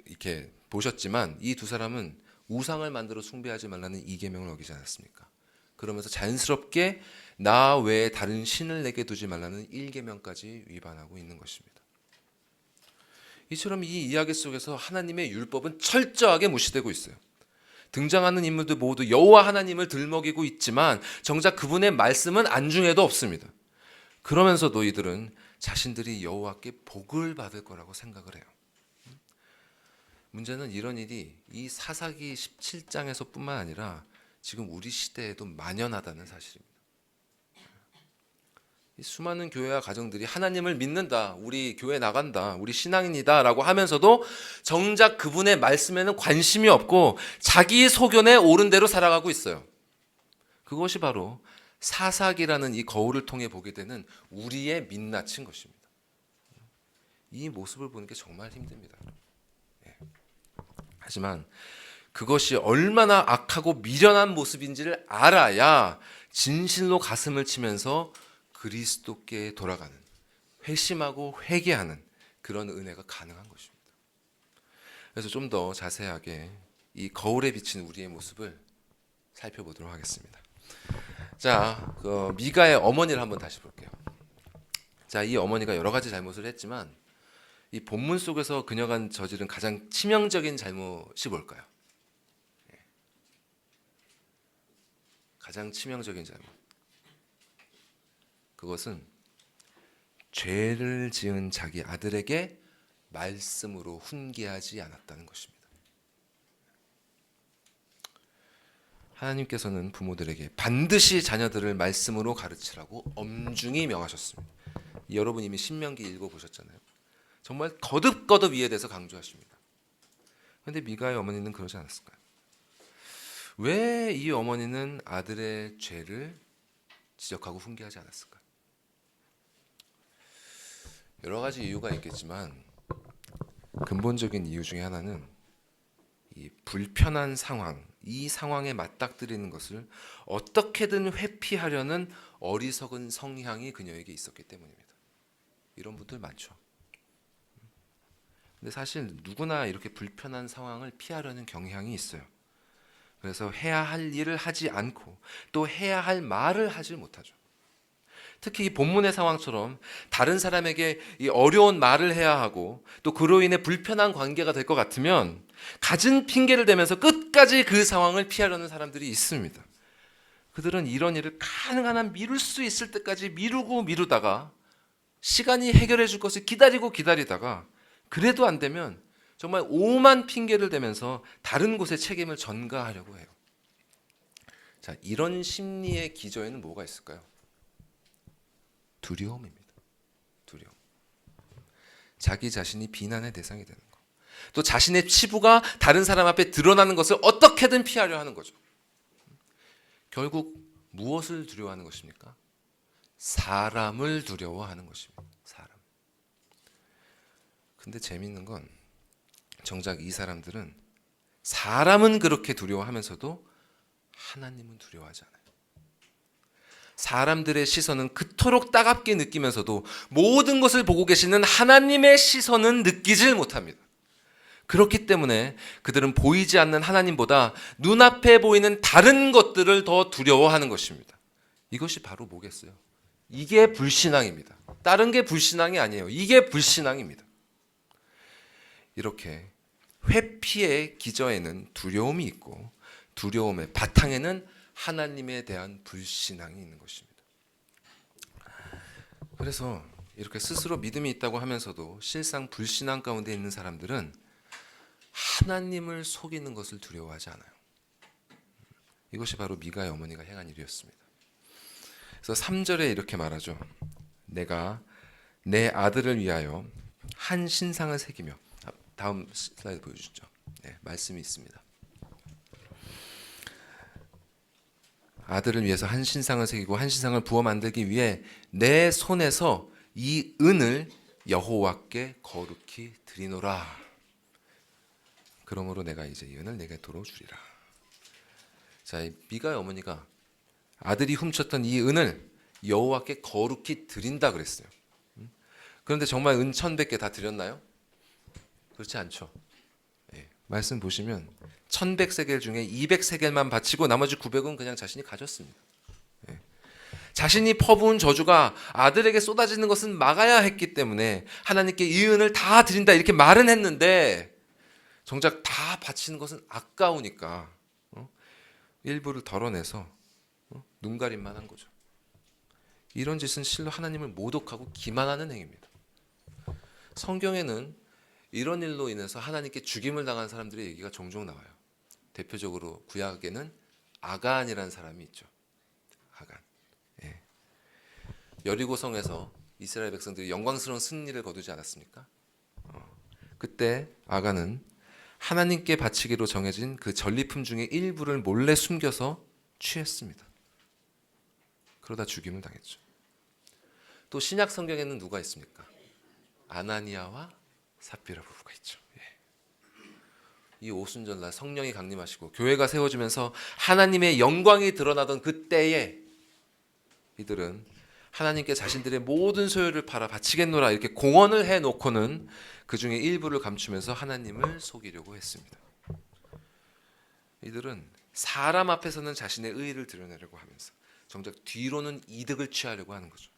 이렇게 보셨지만 이 두 사람은 우상을 만들어 숭배하지 말라는 2계명을 어기지 않았습니까? 그러면서 자연스럽게 나 외에 다른 신을 내게 두지 말라는 1계명까지 위반하고 있는 것입니다. 이처럼 이 이야기 속에서 하나님의 율법은 철저하게 무시되고 있어요. 등장하는 인물들 모두 여호와 하나님을 들먹이고 있지만 정작 그분의 말씀은 안중에도 없습니다. 그러면서도 이들은 자신들이 여호와께 복을 받을 거라고 생각을 해요. 문제는 이런 일이 이 사사기 17장에서 뿐만 아니라 지금 우리 시대에도 만연하다는 사실입니다. 이 수많은 교회와 가정들이 하나님을 믿는다, 우리 교회 나간다, 우리 신앙인이다 라고 하면서도 정작 그분의 말씀에는 관심이 없고 자기 소견에 옳은 대로 살아가고 있어요. 그것이 바로 사사기라는 이 거울을 통해 보게 되는 우리의 민낯인 것입니다. 이 모습을 보는 게 정말 힘듭니다. 하지만 그것이 얼마나 악하고 미련한 모습인지를 알아야 진실로 가슴을 치면서 그리스도께 돌아가는, 회심하고 회개하는 그런 은혜가 가능한 것입니다. 그래서 좀 더 자세하게 이 거울에 비친 우리의 모습을 살펴보도록 하겠습니다. 자, 미가의 어머니를 한번 다시 볼게요. 자, 이 어머니가 여러 가지 잘못을 했지만 이 본문 속에서 그녀가 저지른 가장 치명적인 잘못이 뭘까요? 가장 치명적인 잘못. 그것은 죄를 지은 자기 아들에게 말씀으로 훈계하지 않았다는 것입니다. 하나님께서는 부모들에게 반드시 자녀들을 말씀으로 가르치라고 엄중히 명하셨습니다. 여러분 이미 신명기 읽어보셨잖아요. 정말 거듭거듭 이에 대해서 강조하십니다. 그런데 미가의 어머니는 그러지 않았을까요? 왜 이 어머니는 아들의 죄를 지적하고 훈계하지 않았을까요? 여러 가지 이유가 있겠지만 근본적인 이유 중에 하나는 이 불편한 상황, 이 상황에 맞닥뜨리는 것을 어떻게든 회피하려는 어리석은 성향이 그녀에게 있었기 때문입니다. 이런 분들 많죠. 근데 사실 누구나 이렇게 불편한 상황을 피하려는 경향이 있어요. 그래서 해야 할 일을 하지 않고 또 해야 할 말을 하지 못하죠. 특히 이 본문의 상황처럼 다른 사람에게 이 어려운 말을 해야 하고 또 그로 인해 불편한 관계가 될 것 같으면 갖은 핑계를 대면서 끝까지 그 상황을 피하려는 사람들이 있습니다. 그들은 이런 일을 가능한 한 미룰 수 있을 때까지 미루다가 시간이 해결해 줄 것을 기다리다가 그래도 안 되면 정말 오만 핑계를 대면서 다른 곳에 책임을 전가하려고 해요. 자, 이런 심리의 기저에는 뭐가 있을까요? 두려움입니다. 두려움. 자기 자신이 비난의 대상이 되는 거. 또 자신의 치부가 다른 사람 앞에 드러나는 것을 어떻게든 피하려 하는 거죠. 결국 무엇을 두려워하는 것입니까? 사람을 두려워하는 것입니다. 사람. 근데 재미있는 건 정작 이 사람들은 사람은 그렇게 두려워하면서도 하나님은 두려워하지 않아요. 사람들의 시선은 그토록 따갑게 느끼면서도 모든 것을 보고 계시는 하나님의 시선은 느끼질 못합니다. 그렇기 때문에 그들은 보이지 않는 하나님보다 눈앞에 보이는 다른 것들을 더 두려워하는 것입니다. 이것이 바로 뭐겠어요? 이게 불신앙입니다. 다른 게 불신앙이 아니에요. 이게 불신앙입니다. 이렇게 회피의 기저에는 두려움이 있고 두려움의 바탕에는 하나님에 대한 불신앙이 있는 것입니다. 그래서 이렇게 스스로 믿음이 있다고 하면서도 실상 불신앙 가운데 있는 사람들은 하나님을 속이는 것을 두려워하지 않아요. 이것이 바로 미가의 어머니가 행한 일이었습니다. 그래서 3절에 이렇게 말하죠. 내가 내 아들을 위하여 한 신상을 새기며, 다음 슬라이드 보여주시죠. 네, 말씀이 있습니다. 아들을 위해서 한 신상을 새기고 한 신상을 부어 만들기 위해 내 손에서 이 은을 여호와께 거룩히 드리노라. 그러므로 내가 이제 이 은을 내게 도로 주리라. 자, 이 미가의 어머니가 아들이 훔쳤던 이 은을 여호와께 거룩히 드린다 그랬어요. 그런데 정말 은 1,100개 다 드렸나요? 그렇지 않죠. 예, 말씀 보시면 1,100세겔 중에 200세겔만 바치고 나머지 900은 그냥 자신이 가졌습니다. 예. 자신이 퍼부은 저주가 아들에게 쏟아지는 것은 막아야 했기 때문에 하나님께 이 은을 다 드린다 이렇게 말은 했는데 정작 다 바치는 것은 아까우니까 일부를 덜어내서 눈가림만 한 거죠. 이런 짓은 실로 하나님을 모독하고 기만하는 행위입니다. 성경에는 이런 일로 인해서 하나님께 죽임을 당한 사람들의 얘기가 종종 나와요. 대표적으로 구약에는 아간이라는 사람이 있죠. 아간. 예. 여리고성에서 이스라엘 백성들이 영광스러운 승리를 거두지 않았습니까? 그때 아간은 하나님께 바치기로 정해진 그 전리품 중에 일부를 몰래 숨겨서 취했습니다. 그러다 죽임을 당했죠. 또 신약 성경에는 누가 있습니까? 아나니아와 삽비라 부부가 있죠. 예. 이 오순절날 성령이 강림하시고 교회가 세워지면서 하나님의 영광이 드러나던 그때에 이들은 하나님께 자신들의 모든 소유를 팔아 바치겠노라 이렇게 공언을 해놓고는 그 중에 일부를 감추면서 하나님을 속이려고 했습니다. 이들은 사람 앞에서는 자신의 의의를 드러내려고 하면서 정작 뒤로는 이득을 취하려고 하는 거죠.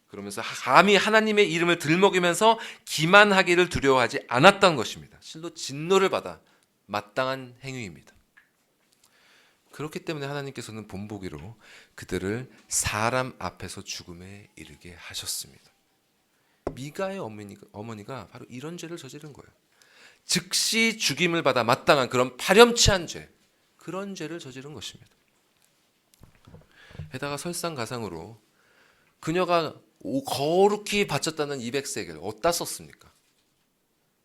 그러면서 감히 하나님의 이름을 들먹이면서 기만하기를 두려워하지 않았던 것입니다. 실로 진노를 받아 마땅한 행위입니다. 그렇기 때문에 하나님께서는 본보기로 그들을 사람 앞에서 죽음에 이르게 하셨습니다. 미가의 어머니가 바로 이런 죄를 저지른 거예요. 즉시 죽임을 받아 마땅한 그런 파렴치한 죄, 그런 죄를 저지른 것입니다. 게다가 설상가상으로 그녀가 거룩히 바쳤다는 200세겔 어디다 썼습니까?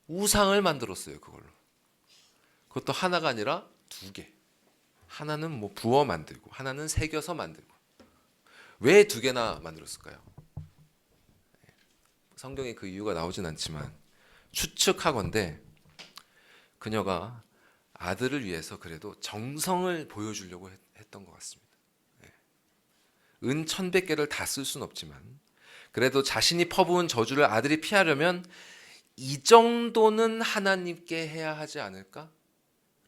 우상을 만들었어요. 그걸로. 그것도 하나가 아니라 2개. 하나는 뭐 부어 만들고 하나는 새겨서 만들고. 왜 2개나 만들었을까요? 성경에 그 이유가 나오진 않지만 추측하건대 그녀가 아들을 위해서 그래도 정성을 보여주려고 했던 것 같습니다. 은 1100개를 다 쓸 수는 없지만 그래도 자신이 퍼부은 저주를 아들이 피하려면 이 정도는 하나님께 해야 하지 않을까?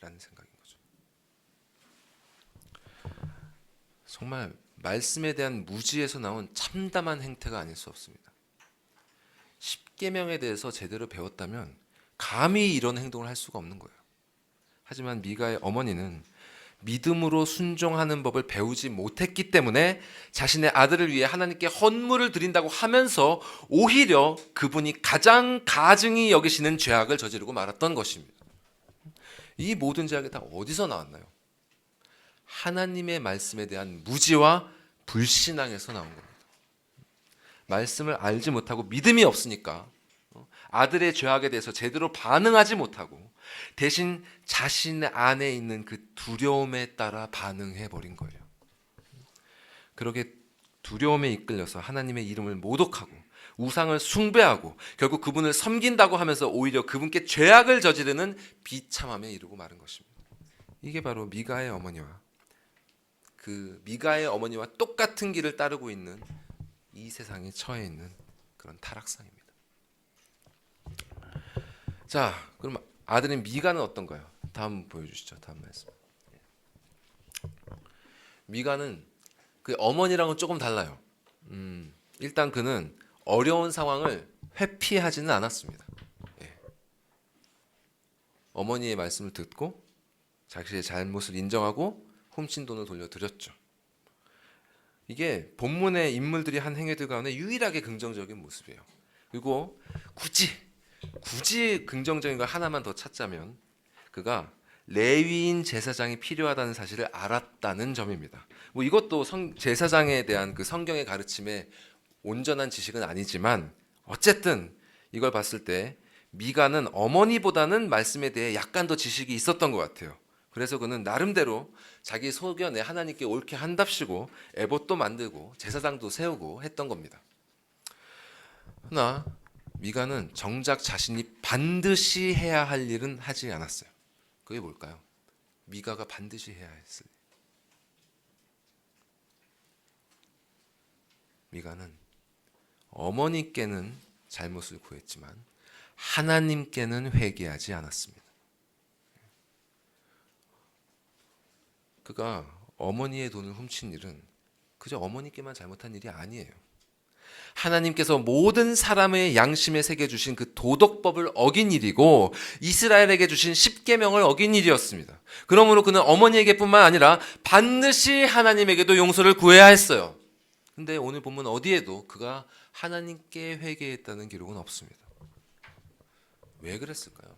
라는 생각인 거죠. 정말 말씀에 대한 무지에서 나온 참담한 행태가 아닐 수 없습니다. 십계명에 대해서 제대로 배웠다면 감히 이런 행동을 할 수가 없는 거예요. 하지만 미가의 어머니는 믿음으로 순종하는 법을 배우지 못했기 때문에 자신의 아들을 위해 하나님께 헌물을 드린다고 하면서 오히려 그분이 가장 가증히 여기시는 죄악을 저지르고 말았던 것입니다. 이 모든 죄악이 다 어디서 나왔나요? 하나님의 말씀에 대한 무지와 불신앙에서 나온 겁니다. 말씀을 알지 못하고 믿음이 없으니까 아들의 죄악에 대해서 제대로 반응하지 못하고 대신 자신 안에 있는 그 두려움에 따라 반응해 버린 거예요. 그렇게 두려움에 이끌려서 하나님의 이름을 모독하고 우상을 숭배하고 결국 그분을 섬긴다고 하면서 오히려 그분께 죄악을 저지르는 비참함에 이르고 마른 것입니다. 이게 바로 미가의 어머니와 똑같은 길을 따르고 있는 이 세상에 처해 있는 그런 타락상입니다. 자, 그럼 아들인 미가는 어떤가요? 다음 보여주시죠. 다음 말씀. 미가는 그 어머니랑은 조금 달라요. 일단 그는 어려운 상황을 회피하지는 않았습니다. 어머니의 말씀을 듣고 자신의 잘못을 인정하고 훔친 돈을 돌려드렸죠. 이게 본문의 인물들이 한 행위들 가운데 유일하게 긍정적인 모습이에요. 그리고 굳이 긍정적인 걸 하나만 더 찾자면 그가 레위인 제사장이 필요하다는 사실을 알았다는 점입니다. 뭐 이것도 제사장에 대한 그 성경의 가르침에 온전한 지식은 아니지만 어쨌든 이걸 봤을 때 미가는 어머니보다는 말씀에 대해 약간 더 지식이 있었던 것 같아요. 그래서 그는 나름대로 자기 소견에 하나님께 옳게 한답시고 에봇도 만들고 제사장도 세우고 했던 겁니다. 그러나 미가는 정작 자신이 반드시 해야 할 일은 하지 않았어요. 그게 뭘까요? 미가가 반드시 해야 했을 일. 미가는 어머니께는 잘못을 구했지만 하나님께는 회개하지 않았습니다. 그가 어머니의 돈을 훔친 일은 그저 어머니께만 잘못한 일이 아니에요. 하나님께서 모든 사람의 양심에 새겨주신 그 도덕법을 어긴 일이고 이스라엘에게 주신 십계명을 어긴 일이었습니다. 그러므로 그는 어머니에게뿐만 아니라 반드시 하나님에게도 용서를 구해야 했어요. 근데 오늘 본문 어디에도 그가 하나님께 회개했다는 기록은 없습니다. 왜 그랬을까요?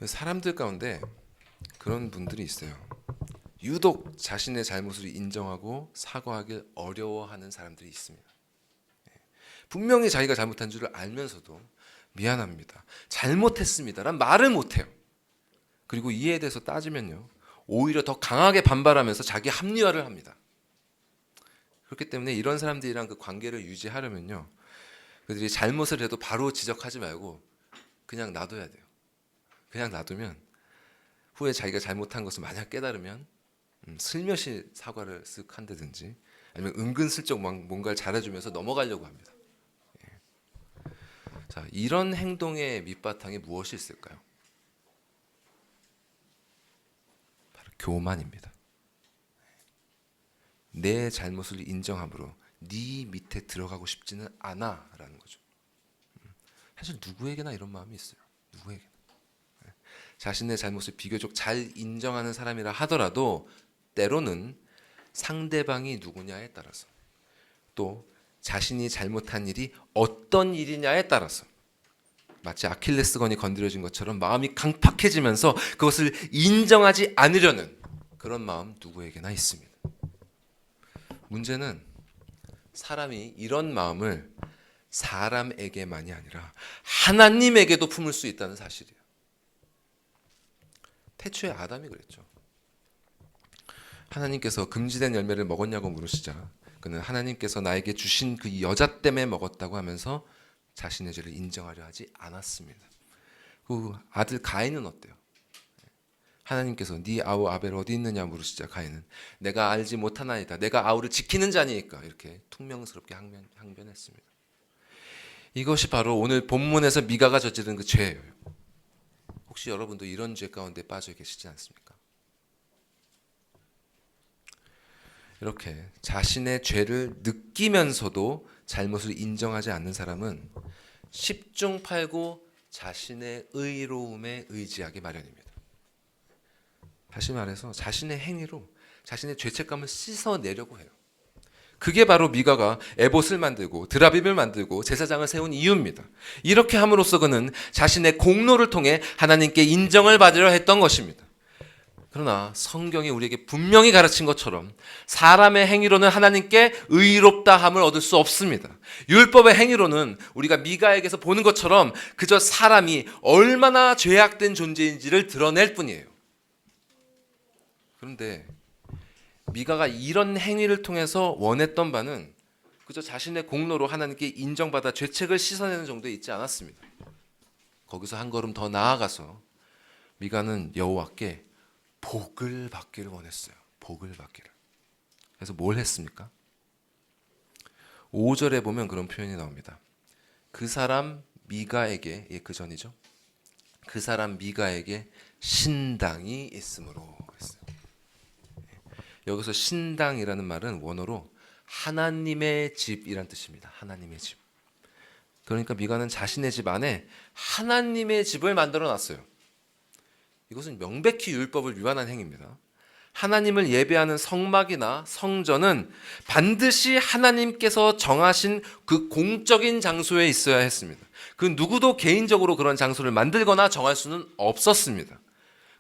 사람들 가운데 그런 분들이 있어요. 유독 자신의 잘못을 인정하고 사과하길 어려워하는 사람들이 있습니다. 분명히 자기가 잘못한 줄을 알면서도 미안합니다, 잘못했습니다 란 말을 못해요. 그리고 이에 대해서 따지면요, 오히려 더 강하게 반발하면서 자기 합리화를 합니다. 그렇기 때문에 이런 사람들이랑 그 관계를 유지하려면요, 그들이 잘못을 해도 바로 지적하지 말고 그냥 놔둬야 돼요. 그냥 놔두면 후에 자기가 잘못한 것을 만약 깨달으면 슬며시 사과를 쓱 한다든지 아니면 은근슬쩍 뭔가를 잘해주면서 넘어가려고 합니다. 자, 이런 행동의 밑바탕에 무엇이 있을까요? 바로 교만입니다. 내 잘못을 인정함으로 네 밑에 들어가고 싶지는 않아 라는 거죠. 사실 누구에게나 이런 마음이 있어요. 누구에게나. 자신의 잘못을 비교적 잘 인정하는 사람이라 하더라도 때로는 상대방이 누구냐에 따라서 또 자신이 잘못한 일이 어떤 일이냐에 따라서 마치 아킬레스건이 건드려진 것처럼 마음이 강팍해지면서 그것을 인정하지 않으려는 그런 마음 누구에게나 있습니다. 문제는 사람이 이런 마음을 사람에게만이 아니라 하나님에게도 품을 수 있다는 사실이에요. 태초에 아담이 그랬죠. 하나님께서 금지된 열매를 먹었냐고 물으시자 그는 하나님께서 나에게 주신 그 여자 때문에 먹었다고 하면서 자신의 죄를 인정하려 하지 않았습니다. 그 아들 가인은 어때요? 하나님께서 네 아우 아벨 어디 있느냐 물으시자 가인은 내가 알지 못하나이다. 내가 아우를 지키는 자니까 이렇게 퉁명스럽게 항변했습니다. 이것이 바로 오늘 본문에서 미가가 저지른 그 죄예요. 혹시 여러분도 이런 죄 가운데 빠져 계시지 않습니까? 이렇게 자신의 죄를 느끼면서도 잘못을 인정하지 않는 사람은 10중 8구 자신의 의로움에 의지하기 마련입니다. 다시 말해서 자신의 행위로 자신의 죄책감을 씻어내려고 해요. 그게 바로 미가가 에봇을 만들고 드라빔을 만들고 제사장을 세운 이유입니다. 이렇게 함으로써 그는 자신의 공로를 통해 하나님께 인정을 받으려 했던 것입니다. 그러나 성경이 우리에게 분명히 가르친 것처럼 사람의 행위로는 하나님께 의롭다함을 얻을 수 없습니다. 율법의 행위로는 우리가 미가에게서 보는 것처럼 그저 사람이 얼마나 죄악된 존재인지를 드러낼 뿐이에요. 그런데 미가가 이런 행위를 통해서 원했던 바는 그저 자신의 공로로 하나님께 인정받아 죄책을 씻어내는 정도에 있지 않았습니다. 거기서 한 걸음 더 나아가서 미가는 여호와께 복을 받기를 원했어요. 복을 받기를. 그래서 뭘 했습니까? 5절에 보면 그런 표현이 나옵니다. 그 사람 미가에게, 그 전이죠. 그 사람 미가에게 신당이 있으므로 했어요. 여기서 신당이라는 말은 원어로 하나님의 집이란 뜻입니다. 하나님의 집. 그러니까 미가는 자신의 집 안에 하나님의 집을 만들어 놨어요. 이것은 명백히 율법을 위반한 행위입니다. 하나님을 예배하는 성막이나 성전은 반드시 하나님께서 정하신 그 공적인 장소에 있어야 했습니다. 그 누구도 개인적으로 그런 장소를 만들거나 정할 수는 없었습니다.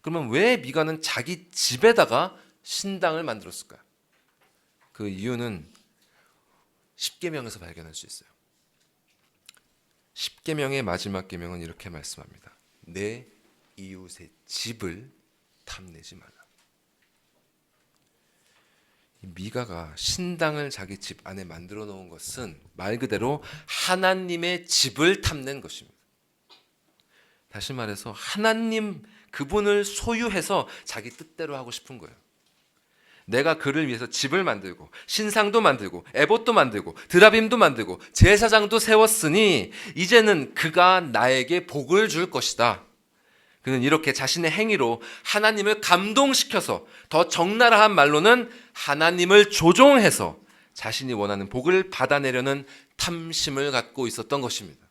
그러면 왜 미가는 자기 집에다가 신당을 만들었을까요? 그 이유는 십계명에서 발견할 수 있어요. 십계명의 마지막 계명은 이렇게 말씀합니다. 내 이웃의 집을 탐내지 마라. 미가가 신당을 자기 집 안에 만들어 놓은 것은 말 그대로 하나님의 집을 탐낸 것입니다. 다시 말해서 하나님 그분을 소유해서 자기 뜻대로 하고 싶은 거예요. 내가 그를 위해서 집을 만들고 신상도 만들고 에봇도 만들고 드라빔도 만들고 제사장도 세웠으니 이제는 그가 나에게 복을 줄 것이다. 그는 이렇게 자신의 행위로 하나님을 감동시켜서 더 적나라한 말로는 하나님을 조종해서 자신이 원하는 복을 받아내려는 탐심을 갖고 있었던 것입니다.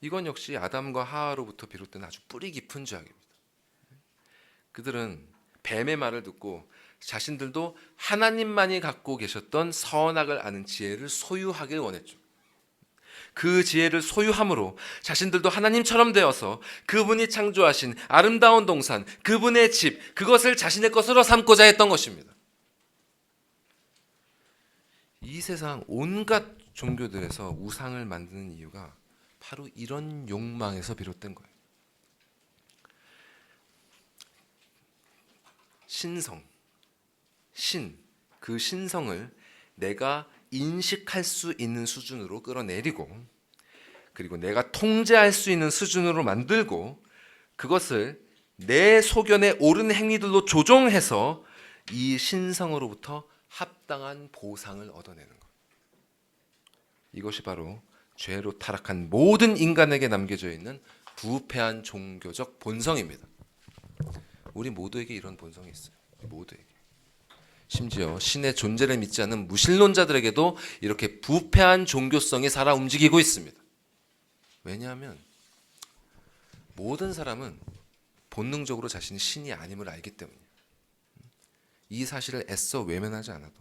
이건 역시 아담과 하와로부터 비롯된 아주 뿌리 깊은 죄악입니다. 그들은 뱀의 말을 듣고 자신들도 하나님만이 갖고 계셨던 선악을 아는 지혜를 소유하길 원했죠. 그 지혜를 소유함으로 자신들도 하나님처럼 되어서 그분이 창조하신 아름다운 동산, 그분의 집, 그것을 자신의 것으로 삼고자 했던 것입니다. 이 세상 온갖 종교들에서 우상을 만드는 이유가 바로 이런 욕망에서 비롯된 거예요. 신성, 그 신성을 내가 인식할 수 있는 수준으로 끌어내리고 그리고 내가 통제할 수 있는 수준으로 만들고 그것을 내 소견에 옳은 행위들로 조종해서 이 신성으로부터 합당한 보상을 얻어내는 것. 이것이 바로 죄로 타락한 모든 인간에게 남겨져 있는 부패한 종교적 본성입니다. 우리 모두에게 이런 본성이 있어요. 모두에게. 심지어 신의 존재를 믿지 않는 무신론자들에게도 이렇게 부패한 종교성이 살아 움직이고 있습니다. 왜냐하면 모든 사람은 본능적으로 자신이 신이 아님을 알기 때문이에요. 이 사실을 애써 외면하지 않아도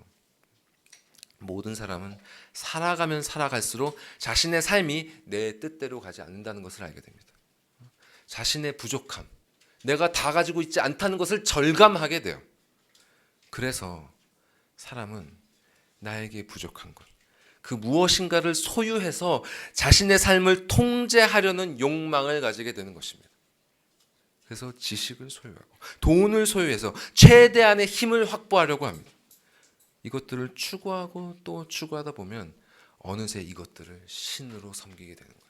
모든 사람은 살아가면 살아갈수록 자신의 삶이 내 뜻대로 가지 않는다는 것을 알게 됩니다. 자신의 부족함, 내가 다 가지고 있지 않다는 것을 절감하게 돼요. 그래서 사람은 나에게 부족한 것, 그 무엇인가를 소유해서 자신의 삶을 통제하려는 욕망을 가지게 되는 것입니다. 그래서 지식을 소유하고 돈을 소유해서 최대한의 힘을 확보하려고 합니다. 이것들을 추구하고 또 추구하다 보면 어느새 이것들을 신으로 섬기게 되는 거예요.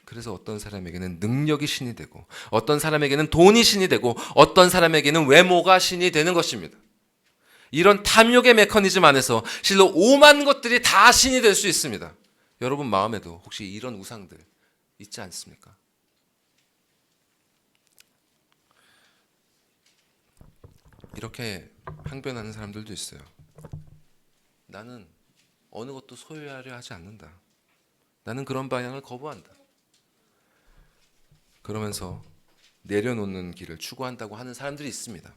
그래서 어떤 사람에게는 능력이 신이 되고 어떤 사람에게는 돈이 신이 되고 어떤 사람에게는 외모가 신이 되는 것입니다. 이런 탐욕의 메커니즘 안에서 실로 오만 것들이 다 신이 될 수 있습니다. 여러분 마음에도 혹시 이런 우상들 있지 않습니까? 이렇게 항변하는 사람들도 있어요. 나는 어느 것도 소유하려 하지 않는다. 나는 그런 방향을 거부한다. 그러면서 내려놓는 길을 추구한다고 하는 사람들이 있습니다.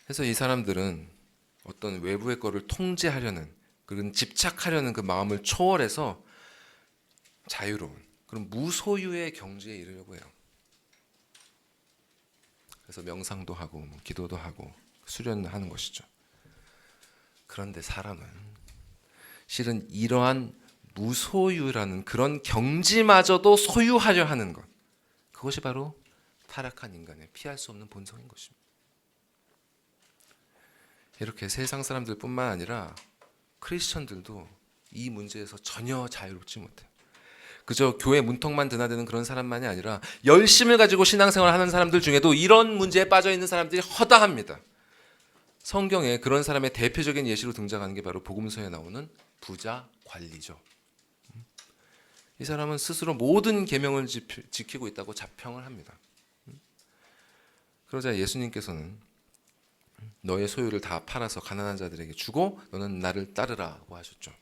그래서 이 사람들은 어떤 외부의 거를 통제하려는, 그런 집착하려는 그 마음을 초월해서 자유로운 그런 무소유의 경지에 이르려고 해요. 그래서 명상도 하고 기도도 하고 수련하는 것이죠. 그런데 사람은 실은 이러한 무소유라는 그런 경지마저도 소유하려 하는 것, 그것이 바로 타락한 인간의 피할 수 없는 본성인 것입니다. 이렇게 세상 사람들뿐만 아니라 크리스천들도 이 문제에서 전혀 자유롭지 못해요. 그저 교회 문턱만 드나드는 그런 사람만이 아니라 열심을 가지고 신앙생활을 하는 사람들 중에도 이런 문제에 빠져 있는 사람들이 허다합니다. 성경에 그런 사람의 대표적인 예시로 등장하는 게 바로 복음서에 나오는 부자 관리죠. 이 사람은 스스로 모든 계명을 지키고 있다고 자평을 합니다. 그러자 예수님께서는 너의 소유를 다 팔아서 가난한 자들에게 주고 너는 나를 따르라고 하셨죠.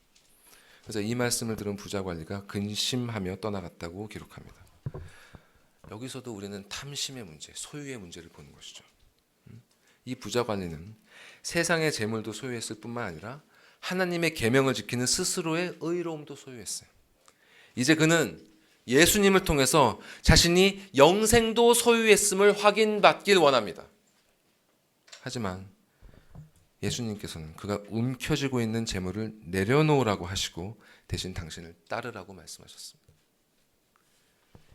그래서 이 말씀을 들은 부자 관리가 근심하며 떠나갔다고 기록합니다. 여기서도 우리는 탐심의 문제, 소유의 문제를 보는 것이죠. 이 부자 관리는 세상의 재물도 소유했을 뿐만 아니라 하나님의 계명을 지키는 스스로의 의로움도 소유했어요. 이제 그는 예수님을 통해서 자신이 영생도 소유했음을 확인받길 원합니다. 하지만 예수님께서는 그가 움켜쥐고 있는 재물을 내려놓으라고 하시고 대신 당신을 따르라고 말씀하셨습니다.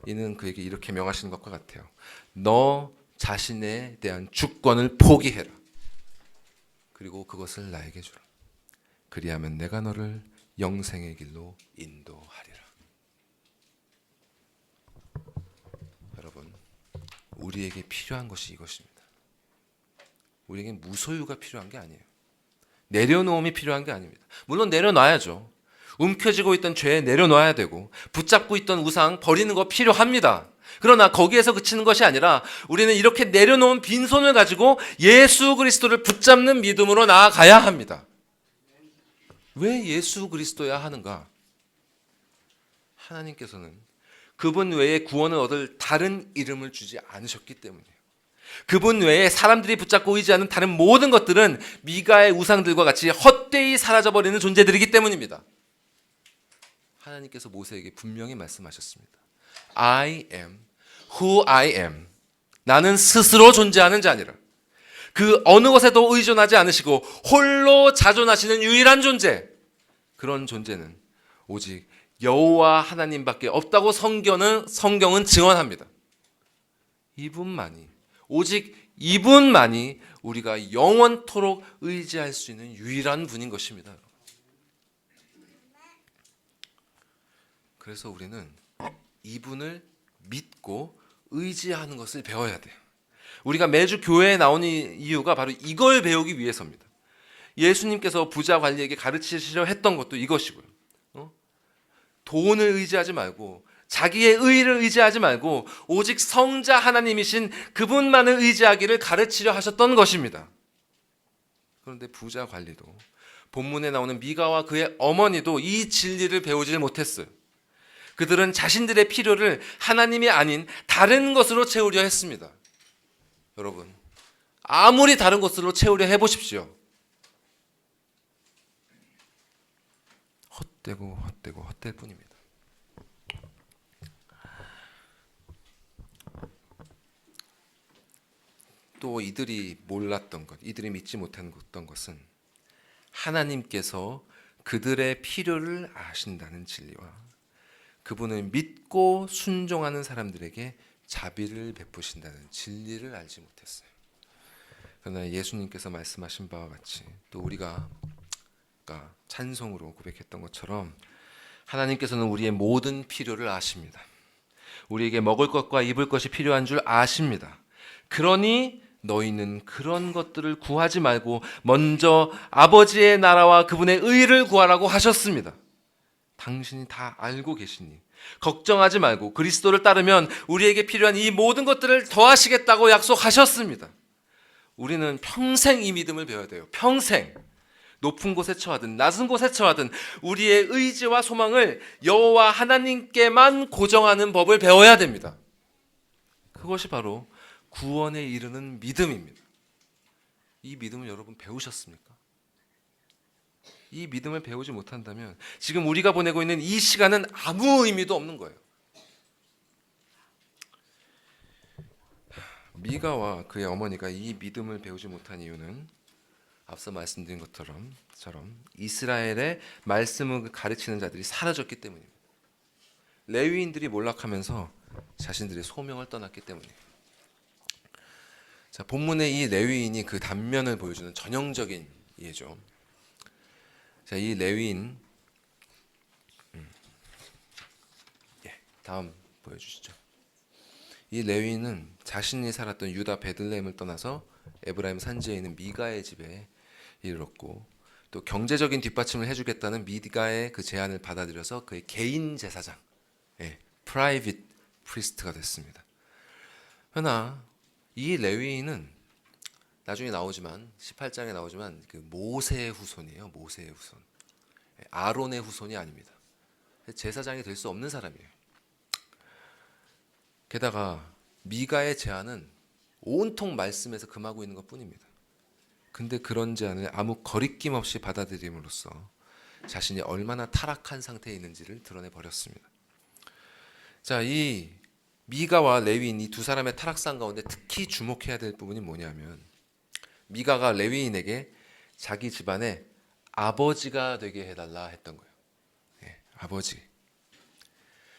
이는 그에게 이렇게 명하시는 것과 같아요. 너 자신에 대한 주권을 포기해라. 그리고 그것을 나에게 주라. 그리하면 내가 너를 영생의 길로 인도하리라. 여러분, 우리에게 필요한 것이 이것입니다. 우리에겐 무소유가 필요한 게 아니에요. 내려놓음이 필요한 게 아닙니다. 물론 내려놔야죠. 움켜쥐고 있던 죄 내려놔야 되고 붙잡고 있던 우상 버리는 거 필요합니다. 그러나 거기에서 그치는 것이 아니라 우리는 이렇게 내려놓은 빈손을 가지고 예수 그리스도를 붙잡는 믿음으로 나아가야 합니다. 왜 예수 그리스도야 하는가? 하나님께서는 그분 외에 구원을 얻을 다른 이름을 주지 않으셨기 때문이에요. 그분 외에 사람들이 붙잡고 의지하는 다른 모든 것들은 미가의 우상들과 같이 헛되이 사라져버리는 존재들이기 때문입니다. 하나님께서 모세에게 분명히 말씀하셨습니다. I am who I am. 나는 스스로 존재하는 자니라. 그 어느 것에도 의존하지 않으시고 홀로 자존하시는 유일한 존재. 그런 존재는 오직 여호와 하나님밖에 없다고 성경은 증언합니다. 이분만이, 오직 이분만이 우리가 영원토록 의지할 수 있는 유일한 분인 것입니다. 그래서 우리는 이분을 믿고 의지하는 것을 배워야 돼요. 우리가 매주 교회에 나오는 이유가 바로 이걸 배우기 위해서입니다. 예수님께서 부자 관리에게 가르치시려 했던 것도 이것이고요. 돈을 의지하지 말고 자기의 의를 의지하지 말고 오직 성자 하나님이신 그분만을 의지하기를 가르치려 하셨던 것입니다. 그런데 부자 관리도 본문에 나오는 미가와 그의 어머니도 이 진리를 배우지 못했어요. 그들은 자신들의 필요를 하나님이 아닌 다른 것으로 채우려 했습니다. 여러분, 아무리 다른 것으로 채우려 해보십시오. 헛될 뿐입니다. 또 이들이 몰랐던 것, 이들이 믿지 못한 것은 하나님께서 그들의 필요를 아신다는 진리와 그분을 믿고 순종하는 사람들에게 자비를 베푸신다는 진리를 알지 못했어요. 그러나 예수님께서 말씀하신 바와 같이 또 우리가 아까 찬송으로 고백했던 것처럼 하나님께서는 우리의 모든 필요를 아십니다. 우리에게 먹을 것과 입을 것이 필요한 줄 아십니다. 그러니 너희는 그런 것들을 구하지 말고 먼저 아버지의 나라와 그분의 의를 구하라고 하셨습니다. 당신이 다 알고 계시니 걱정하지 말고 그리스도를 따르면 우리에게 필요한 이 모든 것들을 더하시겠다고 약속하셨습니다. 우리는 평생 이 믿음을 배워야 돼요. 평생. 높은 곳에 처하든 낮은 곳에 처하든 우리의 의지와 소망을 여호와 하나님께만 고정하는 법을 배워야 됩니다. 그것이 바로 구원에 이르는 믿음입니다. 이 믿음을 여러분 배우셨습니까? 이 믿음을 배우지 못한다면 지금 우리가 보내고 있는 이 시간은 아무 의미도 없는 거예요. 미가와 그의 어머니가 이 믿음을 배우지 못한 이유는 앞서 말씀드린 것처럼 이스라엘의 말씀을 가르치는 자들이 사라졌기 때문입니다. 레위인들이 몰락하면서 자신들의 소명을 떠났기 때문이에요. 자, 본문의 이 레위인이 그 단면을 보여주는 전형적인 예죠. 자, 이 레위인 다음 보여주시죠. 이 레위인은 자신이 살았던 유다 베들레헴을 떠나서 에브라임 산지에 있는 미가의 집에 이르렀고 또 경제적인 뒷받침을 해주겠다는 미가의 그 제안을 받아들여서 그의 개인 제사장, 프라이빗 프리스트가 됐습니다. 그러나 이 레위인은 나중에 나오지만 18장에 나오지만 그 모세의 후손이에요. 모세의 후손, 아론의 후손이 아닙니다. 제사장이 될 수 없는 사람이에요. 게다가 미가의 제안은 온통 말씀에서 금하고 있는 것뿐입니다. 근데 그런 제안을 아무 거리낌 없이 받아들임으로써 자신이 얼마나 타락한 상태에 있는지를 드러내 버렸습니다. 자, 이 미가와 레위인 이 두 사람의 타락상 가운데 특히 주목해야 될 부분이 뭐냐면 미가가 레위인에게 자기 집안의 아버지가 되게 해달라 했던 거예요. 아버지.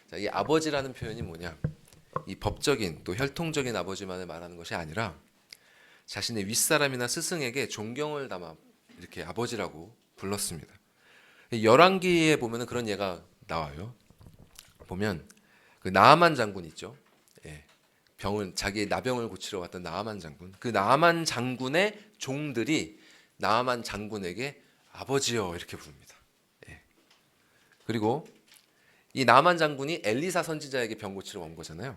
자, 이 아버지라는 표현이 뭐냐? 이 법적인 또 혈통적인 아버지만을 말하는 것이 아니라 자신의 윗사람이나 스승에게 존경을 담아 이렇게 아버지라고 불렀습니다. 열왕기에 보면 그런 예가 나와요. 보면 그 나아만 장군 있죠. 병을 자기의 나병을 고치러 왔던 나아만 장군. 그 나아만 장군의 종들이 나아만 장군에게 아버지여 이렇게 부릅니다. 그리고 이 나아만 장군이 엘리사 선지자에게 병 고치러 온 거잖아요.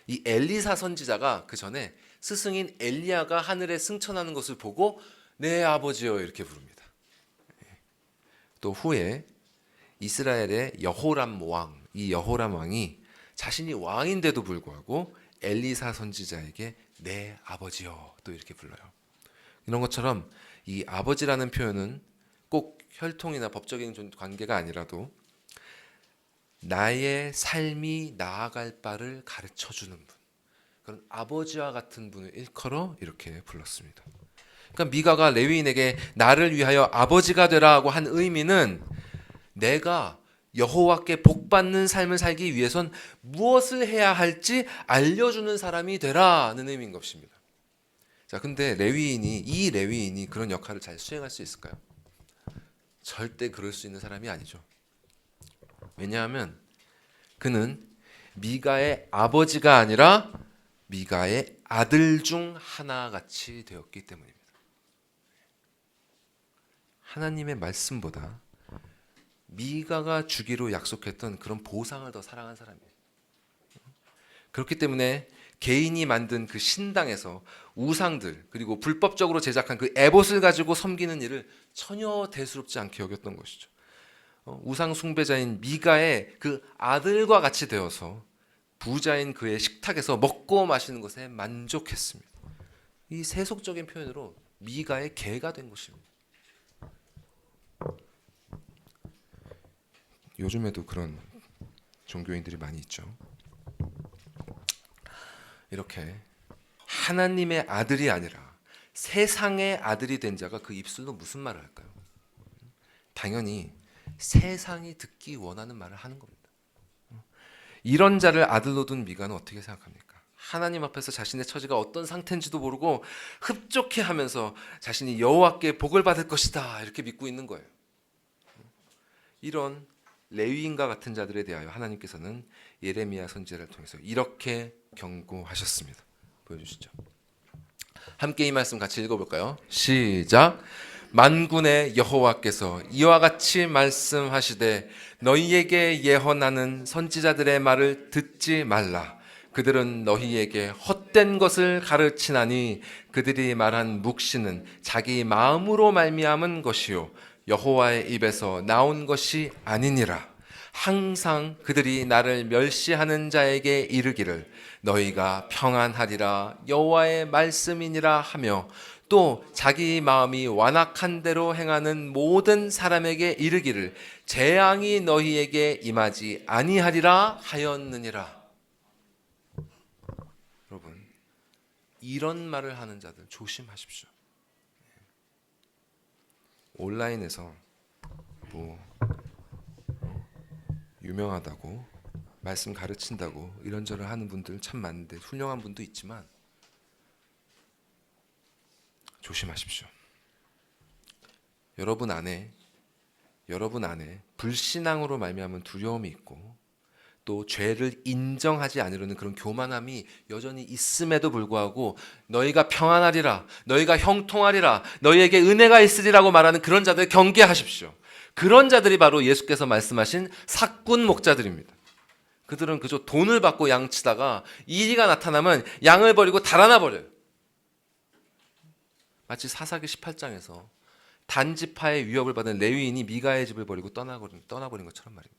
이 엘리사 선지자가 그 전에 스승인 엘리야가 하늘에 승천하는 것을 보고 내 아버지여 이렇게 부릅니다. 또 후에 이스라엘의 여호람 왕, 이 여호람 왕이 자신이 왕인데도 불구하고 엘리사 선지자에게 내 아버지여 또 이렇게 불러요. 이런 것처럼 이 아버지라는 표현은 꼭 혈통이나 법적인 관계가 아니라도 나의 삶이 나아갈 바를 가르쳐주는 분, 그런 아버지와 같은 분을 일컬어 이렇게 불렀습니다. 그러니까 미가가 레위인에게 나를 위하여 아버지가 되라고 한 의미는 내가 여호와께 복받는 삶을 살기 위해선 무엇을 해야 할지 알려주는 사람이 되라는 의미인 것입니다. 자, 근데 이 레위인이 그런 역할을 잘 수행할 수 있을까요? 절대 그럴 수 있는 사람이 아니죠. 왜냐하면 그는 미가의 아버지가 아니라 미가의 아들 중 하나같이 되었기 때문입니다. 하나님의 말씀보다 미가가 주기로 약속했던 그런 보상을 더 사랑한 사람이에요. 그렇기 때문에 개인이 만든 그 신당에서 우상들 그리고 불법적으로 제작한 그 에봇을 가지고 섬기는 일을 전혀 대수롭지 않게 여겼던 것이죠. 우상 숭배자인 미가의 그 아들과 같이 되어서 부자인 그의 식탁에서 먹고 마시는 것에 만족했습니다. 이 세속적인 표현으로 미가의 개가 된 것입니다. 요즘에도 그런 종교인들이 많이 있죠. 이렇게 하나님의 아들이 아니라 세상의 아들이 된 자가 그 입술로 무슨 말을 할까요? 당연히 세상이 듣기 원하는 말을 하는 겁니다. 이런 자를 아들로 둔 미가는 어떻게 생각합니까? 하나님 앞에서 자신의 처지가 어떤 상태인지도 모르고 흡족해하면서 자신이 여호와께 복을 받을 것이다 이렇게 믿고 있는 거예요. 이런 레위인과 같은 자들에 대하여 하나님께서는 예레미야 선지자를 통해서 이렇게 경고하셨습니다. 보여주시죠. 함께 이 말씀 같이 읽어볼까요? 시작. 만군의 여호와께서 이와 같이 말씀하시되 너희에게 예언하는 선지자들의 말을 듣지 말라. 그들은 너희에게 헛된 것을 가르치나니 그들이 말한 묵시는 자기 마음으로 말미암은 것이요 여호와의 입에서 나온 것이 아니니라. 항상 그들이 나를 멸시하는 자에게 이르기를 너희가 평안하리라 여호와의 말씀이니라 하며 또 자기 마음이 완악한 대로 행하는 모든 사람에게 이르기를 재앙이 너희에게 임하지 아니하리라 하였느니라. 여러분, 이런 말을 하는 자들 조심하십시오. 온라인에서 뭐 유명하다고 말씀 가르친다고 이런저런 하는 분들 참 많은데 훌륭한 분도 있지만 조심하십시오. 여러분 안에 불신앙으로 말미암은 두려움이 있고 또 죄를 인정하지 않으려는 그런 교만함이 여전히 있음에도 불구하고 너희가 평안하리라, 너희가 형통하리라, 너희에게 은혜가 있으리라고 말하는 그런 자들 경계하십시오. 그런 자들이 바로 예수께서 말씀하신 삭군 목자들입니다. 그들은 그저 돈을 받고 양치다가 이리가 나타나면 양을 버리고 달아나 버려요. 마치 사사기 18장에서 단지파의 위협을 받은 레위인이 미가의 집을 버리고 떠나버린 것처럼 말입니다.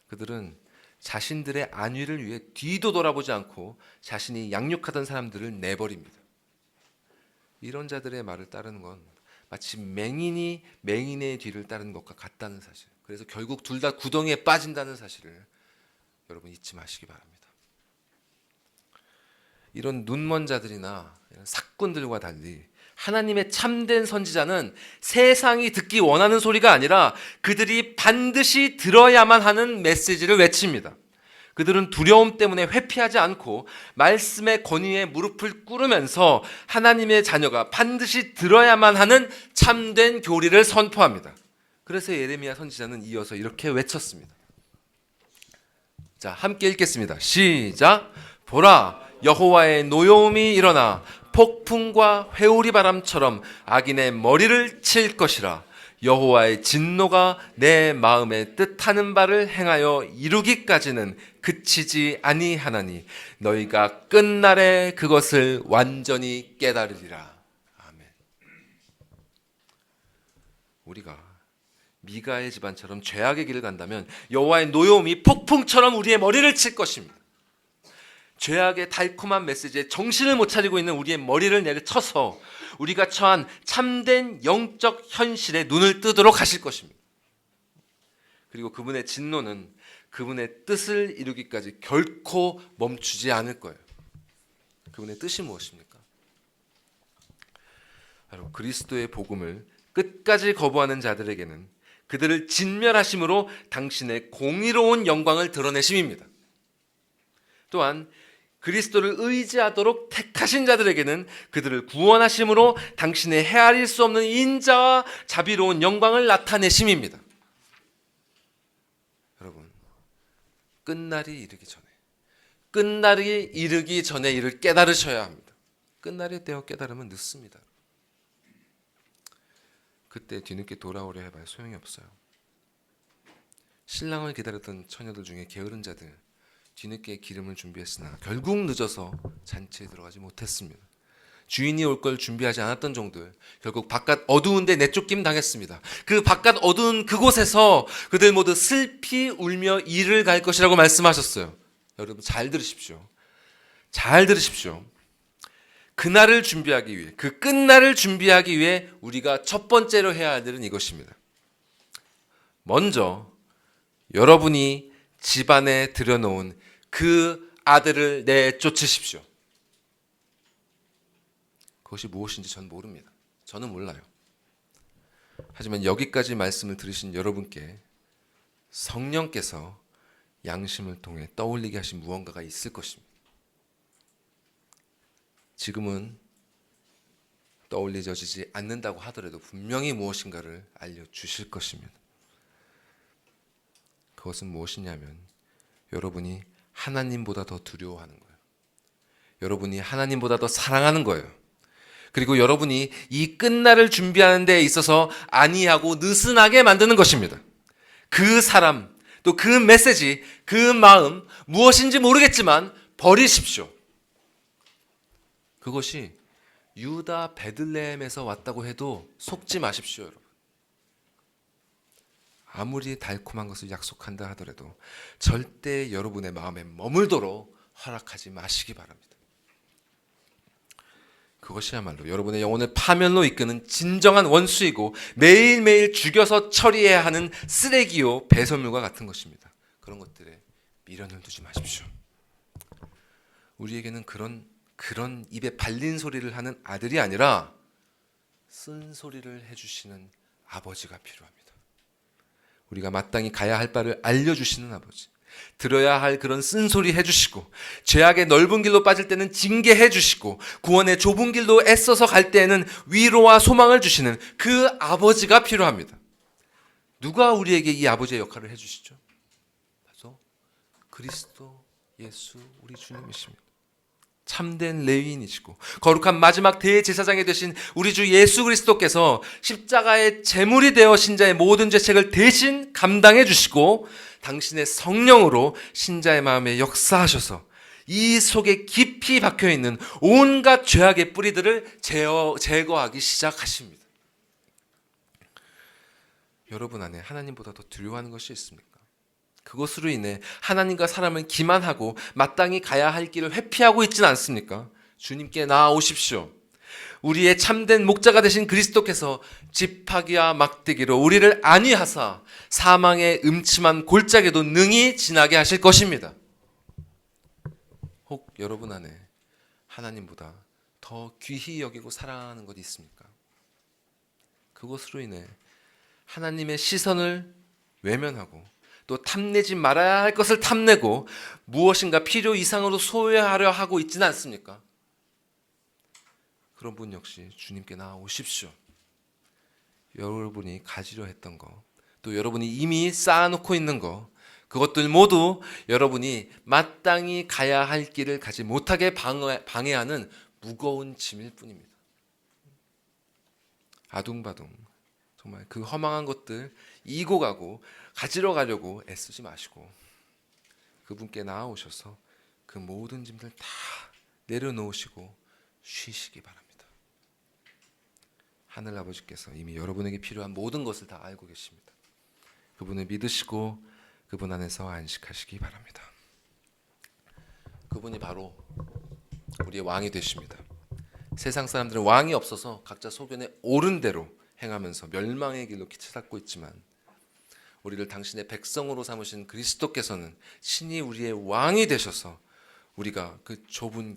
그들은 자신들의 안위를 위해 뒤도 돌아보지 않고 자신이 양육하던 사람들을 내버립니다. 이런 자들의 말을 따르는 건 마치 맹인이 맹인의 뒤를 따르는 것과 같다는 사실. 그래서 결국 둘 다 구덩이에 빠진다는 사실을 여러분 잊지 마시기 바랍니다. 이런 눈먼 자들이나 이런 삭군들과 달리 하나님의 참된 선지자는 세상이 듣기 원하는 소리가 아니라 그들이 반드시 들어야만 하는 메시지를 외칩니다. 그들은 두려움 때문에 회피하지 않고 말씀의 권위에 무릎을 꿇으면서 하나님의 자녀가 반드시 들어야만 하는 참된 교리를 선포합니다. 그래서 예레미야 선지자는 이어서 이렇게 외쳤습니다. 자, 함께 읽겠습니다. 시작. 보라, 여호와의 노여움이 일어나 폭풍과 회오리 바람처럼 악인의 머리를 칠 것이라. 여호와의 진노가 내 마음에 뜻하는 바를 행하여 이루기까지는 그치지 아니하나니 너희가 끝날에 그것을 완전히 깨달으리라. 아멘. 우리가 미가의 집안처럼 죄악의 길을 간다면 여호와의 노여움이 폭풍처럼 우리의 머리를 칠 것입니다. 죄악의 달콤한 메시지에 정신을 못 차리고 있는 우리의 머리를 내려쳐서 우리가 처한 참된 영적 현실에 눈을 뜨도록 하실 것입니다. 그리고 그분의 진노는 그분의 뜻을 이루기까지 결코 멈추지 않을 거예요. 그분의 뜻이 무엇입니까? 바로 그리스도의 복음을 끝까지 거부하는 자들에게는 그들을 진멸하심으로 당신의 공의로운 영광을 드러내심입니다. 또한 그리스도를 의지하도록 택하신 자들에게는 그들을 구원하심으로 당신의 헤아릴 수 없는 인자와 자비로운 영광을 나타내심입니다. 여러분, 끝날이 이르기 전에 이를 깨달으셔야 합니다. 끝날이 되어 깨달으면 늦습니다. 그때 뒤늦게 돌아오려 해봐야 소용이 없어요. 신랑을 기다렸던 처녀들 중에 게으른 자들 뒤늦게 기름을 준비했으나 결국 늦어서 잔치에 들어가지 못했습니다. 주인이 올 걸 준비하지 않았던 종들 결국 바깥 어두운데 내쫓김 당했습니다. 그 바깥 어두운 그곳에서 그들 모두 슬피 울며 이를 갈 것이라고 말씀하셨어요. 여러분 잘 들으십시오. 잘 들으십시오. 그날을 준비하기 위해, 그 끝날을 준비하기 위해 우리가 첫 번째로 해야 할 일은 이것입니다. 먼저 여러분이 집안에 들여놓은 그 아들을 내쫓으십시오. 그것이 무엇인지 전 모릅니다. 저는 몰라요. 하지만 여기까지 말씀을 들으신 여러분께 성령께서 양심을 통해 떠올리게 하신 무언가가 있을 것입니다. 지금은 떠올려지지 않는다고 하더라도 분명히 무엇인가를 알려주실 것입니다. 그것은 무엇이냐면 여러분이 하나님보다 더 두려워하는 거예요. 여러분이 하나님보다 더 사랑하는 거예요. 그리고 여러분이 이 끝날을 준비하는 데 있어서 안이하고 느슨하게 만드는 것입니다. 그 사람, 또 그 메시지, 그 마음, 무엇인지 모르겠지만 버리십시오. 그것이 유다 베들레헴에서 왔다고 해도 속지 마십시오, 여러분. 아무리 달콤한 것을 약속한다 하더라도 절대 여러분의 마음에 머물도록 허락하지 마시기 바랍니다. 그것이야말로 여러분의 영혼을 파멸로 이끄는 진정한 원수이고 매일매일 죽여서 처리해야 하는 쓰레기요 배설물과 같은 것입니다. 그런 것들에 미련을 두지 마십시오. 우리에게는 그런 입에 발린 소리를 하는 아들이 아니라 쓴 소리를 해주시는 아버지가 필요합니다. 우리가 마땅히 가야 할 바를 알려주시는 아버지, 들어야 할 그런 쓴소리 해주시고 죄악의 넓은 길로 빠질 때는 징계해 주시고 구원의 좁은 길로 애써서 갈 때에는 위로와 소망을 주시는 그 아버지가 필요합니다. 누가 우리에게 이 아버지의 역할을 해주시죠? 바로 그리스도 예수 우리 주님이십니다. 참된 레위인이시고 거룩한 마지막 대제사장이 되신 우리 주 예수 그리스도께서 십자가의 제물이 되어 신자의 모든 죄책을 대신 감당해 주시고 당신의 성령으로 신자의 마음에 역사하셔서 이 속에 깊이 박혀있는 온갖 죄악의 뿌리들을 제거하기 시작하십니다. 여러분 안에 하나님보다 더 두려워하는 것이 있습니까? 그것으로 인해 하나님과 사람을 기만하고 마땅히 가야 할 길을 회피하고 있지는 않습니까? 주님께 나아오십시오. 우리의 참된 목자가 되신 그리스도께서 지파기와 막대기로 우리를 안위하사 사망의 음침한 골짜기도 능히 지나게 하실 것입니다. 혹 여러분 안에 하나님보다 더 귀히 여기고 사랑하는 것이 있습니까? 그것으로 인해 하나님의 시선을 외면하고 또 탐내지 말아야 할 것을 탐내고 무엇인가 필요 이상으로 소유하려 하고 있지는 않습니까? 그런 분 역시 주님께 나아오십시오. 여러분이 가지려 했던 거, 또 여러분이 이미 쌓아놓고 있는 거, 그것들 모두 여러분이 마땅히 가야 할 길을 가지 못하게 방해하는 무거운 짐일 뿐입니다. 아둥바둥 정말 그 허망한 것들 이고 가고 가지러 가려고 애쓰지 마시고 그분께 나아오셔서 그 모든 짐들 다 내려놓으시고 쉬시기 바랍니다. 하늘 아버지께서 이미 여러분에게 필요한 모든 것을 다 알고 계십니다. 그분을 믿으시고 그분 안에서 안식하시기 바랍니다. 그분이 바로 우리의 왕이 되십니다. 세상 사람들은 왕이 없어서 각자 소견에 옳은 대로 행하면서 멸망의 길로 찾고 있지만 우리를 당신의 백성으로 삼으신 그리스도께서는 신이 우리의 왕이 되셔서 우리가 그 좁은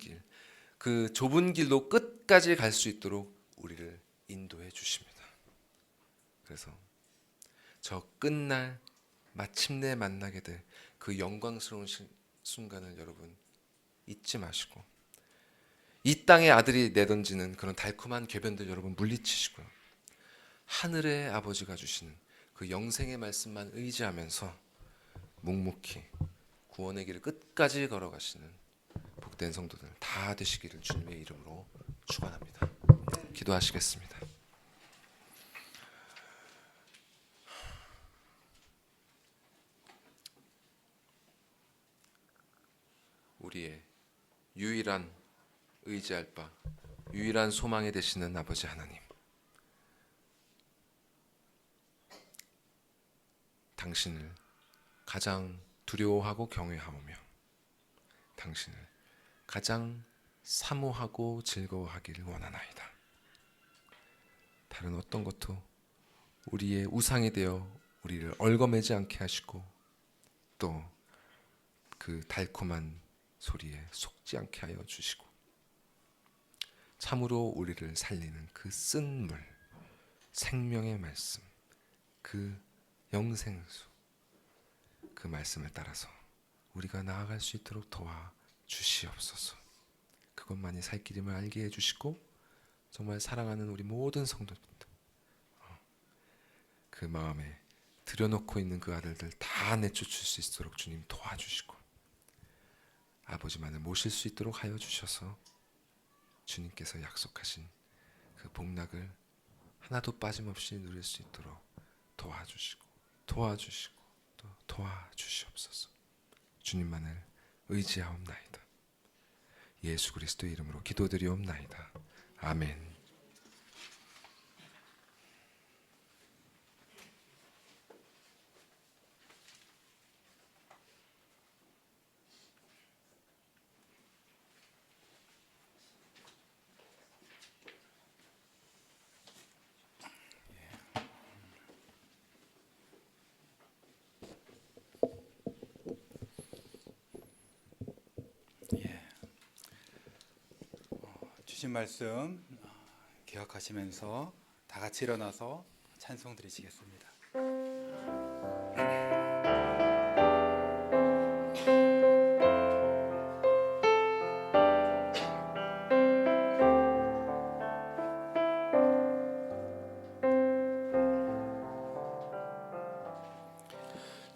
길로 끝까지 갈 수 있도록 우리를 인도해 주십니다. 그래서 저 끝날 마침내 만나게 될 그 영광스러운 순간을 여러분 잊지 마시고 이 땅의 아들이 내던지는 그런 달콤한 궤변들 여러분 물리치시고요. 하늘의 아버지가 주시는 그 영생의 말씀만 의지하면서 묵묵히 구원의 길을 끝까지 걸어가시는 복된 성도들 다 되시기를 주님의 이름으로 축원합니다. 기도하시겠습니다. 우리의 유일한 의지할 바, 유일한 소망이 되시는 아버지 하나님, 당신을 가장 두려워하고 경외하오며 당신을 가장 사모하고 즐거워하기를 원하나이다. 다른 어떤 것도 우리의 우상이 되어 우리를 얽어매지 않게 하시고 또 그 달콤한 소리에 속지 않게 하여 주시고 참으로 우리를 살리는 그 쓴 물, 생명의 말씀, 그 영생수, 그 말씀을 따라서 우리가 나아갈 수 있도록 도와주시옵소서. 그것만이 살 길임을 알게 해주시고 정말 사랑하는 우리 모든 성도들 그 마음에 들여놓고 있는 그 아들들 다 내쫓을 수 있도록 주님 도와주시고 아버지만을 모실 수 있도록 하여 주셔서 주님께서 약속하신 그 복락을 하나도 빠짐없이 누릴 수 있도록 도와주시고 또 도와주시옵소서. 주님만을 의지하옵나이다. 예수 그리스도의 이름으로 기도드리옵나이다. 아멘. 주신 말씀 기억하시면서 다 같이 일어나서 찬송 드리시겠습니다.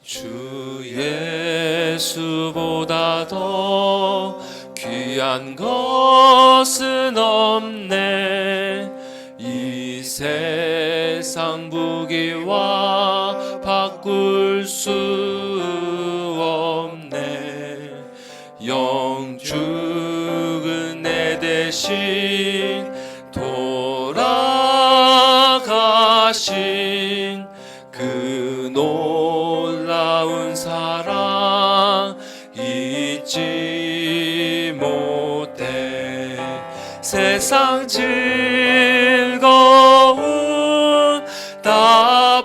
주 예수보다 더 귀한 것은 없네. 이 세상 부귀와 바꿀 수 없네. 영죽은 내 대신 돌아가신 그 놀라운 사랑 잊지 못해. 세상 즐거움 다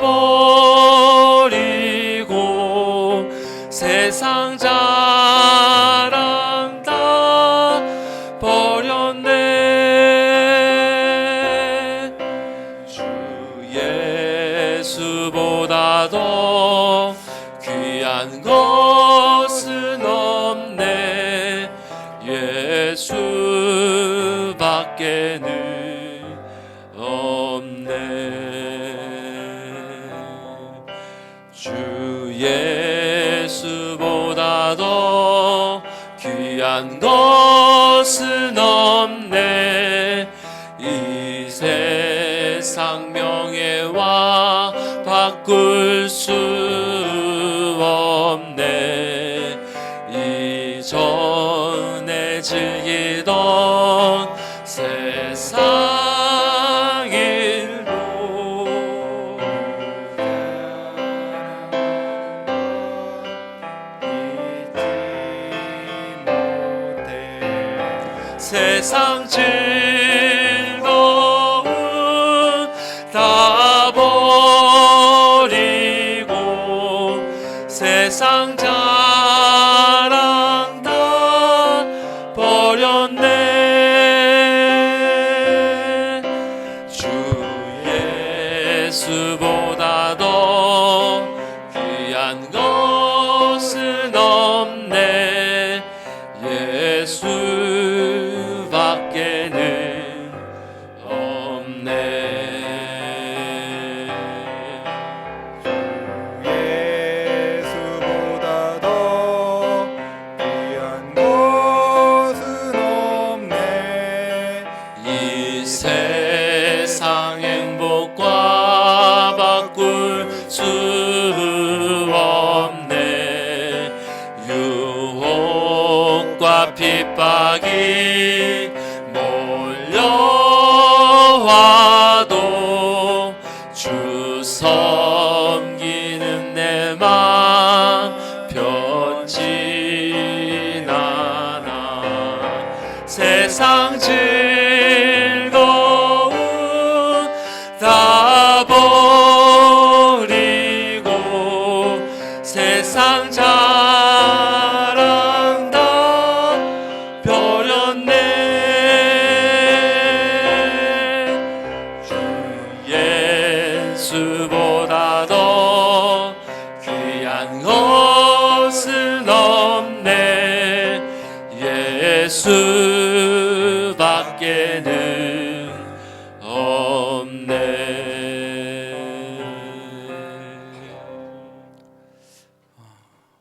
버리고 세상 자랑 다 버렸네. 주 예수보다 더 귀한 것은 없네. 예수밖에는 없네. 주 예수보다 더 귀한 것은 없네. 이 세상 명예와 바꿀 수 없네. 이전에 즐기던 세상 일로 세상 즐거움 다 버리고 세상 자랑 다 버렸네. 주 예수보다 더 귀한 것은 없네. 예수밖에는 없네. 예수보다 더 귀한 것은 없네. 이 세상 행복과 바꿀 수 없네. 유혹과 핍박이 몰려와도 주 섬기는 내 맘 변치 않아. 세상 즐거움 다 버리고 예수밖에는 없네.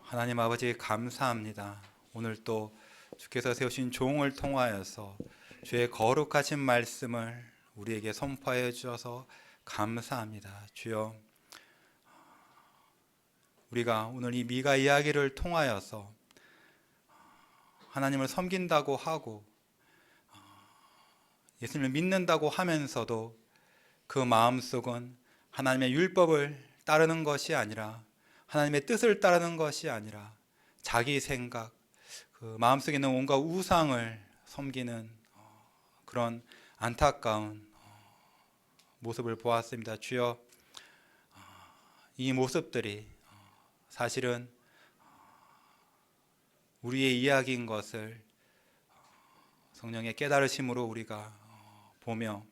하나님 아버지 감사합니다. 오늘 또 주께서 세우신 종을 통하여서 주의 거룩하신 말씀을 우리에게 선포하여 주셔서 감사합니다. 주여, 우리가 오늘 이 미가 이야기를 통하여서 하나님을 섬긴다고 하고 예수님을 믿는다고 하면서도 그 마음속은 하나님의 율법을 따르는 것이 아니라, 하나님의 뜻을 따르는 것이 아니라 자기 생각, 그 마음속에 있는 온갖 우상을 섬기는 그런 안타까운 모습을 보았습니다. 주여, 이 모습들이 사실은 우리의 이야기인 것을 성령의 깨달으심으로 우리가 보며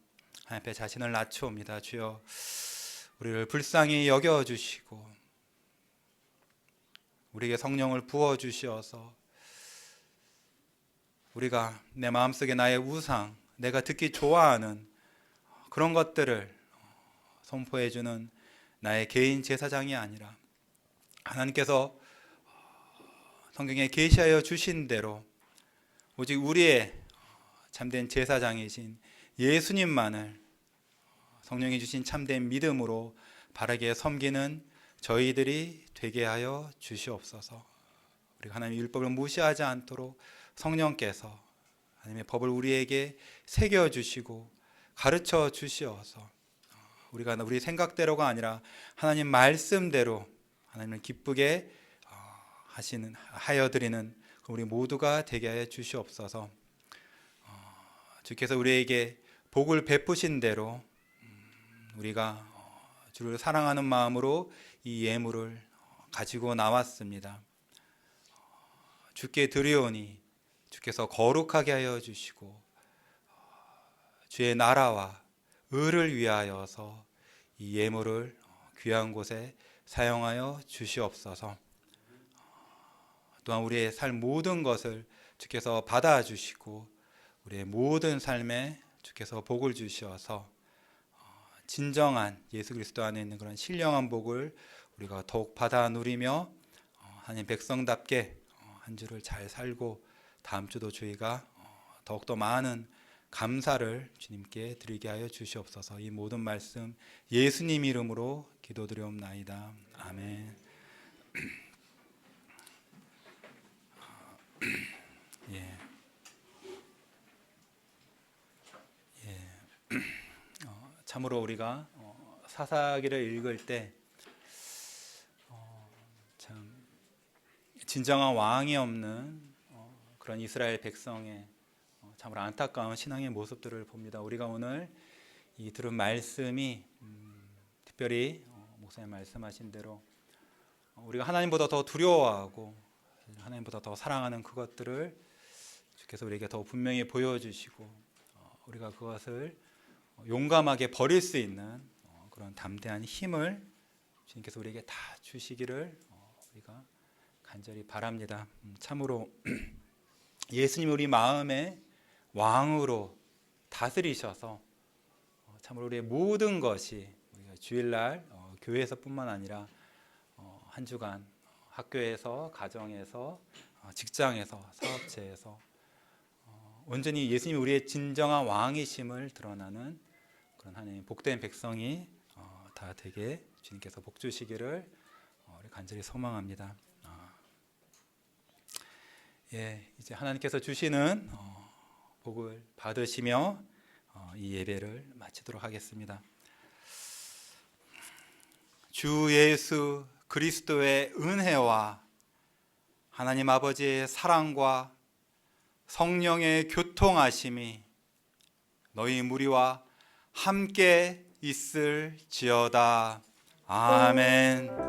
하나님 앞에 자신을 낮추옵니다. 주여, 우리를 불쌍히 여겨주시고 우리에게 성령을 부어주시어서 우리가 내 마음속에 나의 우상, 내가 듣기 좋아하는 그런 것들을 선포해주는 나의 개인 제사장이 아니라 하나님께서 성경에 계시하여 주신 대로 오직 우리의 참된 제사장이신 예수님만을 성령이 주신 참된 믿음으로 바르게 섬기는 저희들이 되게 하여 주시옵소서. 우리가 하나님의 율법을 무시하지 않도록 성령께서 하나님의 법을 우리에게 새겨주시고 가르쳐 주시어서 우리가 우리 생각대로가 아니라 하나님 말씀대로 하나님을 기쁘게 하여 드리는 우리 모두가 되게 하여 주시옵소서. 주께서 우리에게 복을 베푸신 대로 우리가 주를 사랑하는 마음으로 이 예물을 가지고 나왔습니다. 주께 드리오니 주께서 거룩하게 하여 주시고 주의 나라와 의를 위하여서 이 예물을 귀한 곳에 사용하여 주시옵소서. 또한 우리의 삶 모든 것을 주께서 받아주시고 우리의 모든 삶에 주께서 복을 주시어서 진정한 예수 그리스도 안에 있는 그런 신령한 복을 우리가 더욱 받아 누리며 하나님 백성답게 한 주를 잘 살고 다음 주도 저희가 더욱더 많은 감사를 주님께 드리게 하여 주시옵소서. 이 모든 말씀 예수님 이름으로 기도드리옵나이다. 아멘. 예. 참으로 우리가 사사기를 읽을 때 참 진정한 왕이 없는 그런 이스라엘 백성의 참으로 안타까운 신앙의 모습들을 봅니다. 우리가 오늘 이 들은 말씀이 특별히 목사님 말씀하신 대로 우리가 하나님보다 더 두려워하고 하나님보다 더 사랑하는 그것들을 주께서 우리에게 더 분명히 보여주시고 우리가 그것을 용감하게 버릴 수 있는 그런 담대한 힘을 주님께서 우리에게 다 주시기를 우리가 간절히 바랍니다. 참으로 예수님 우리 마음의 왕으로 다스리셔서 참으로 우리의 모든 것이 우리가 주일날 교회에서뿐만 아니라 한 주간 학교에서, 가정에서, 직장에서, 사업체에서 온전히 예수님이 우리의 진정한 왕이심을 드러나는 그런 하나님 복된 백성이 다 되게 주님께서 복 주시기를 우리 간절히 소망합니다. 예, 이제 하나님께서 주시는 복을 받으시며 이 예배를 마치도록 하겠습니다. 주 예수 그리스도의 은혜와 하나님 아버지의 사랑과 성령의 교통하심이 너희 무리와 함께 있을지어다. 아멘.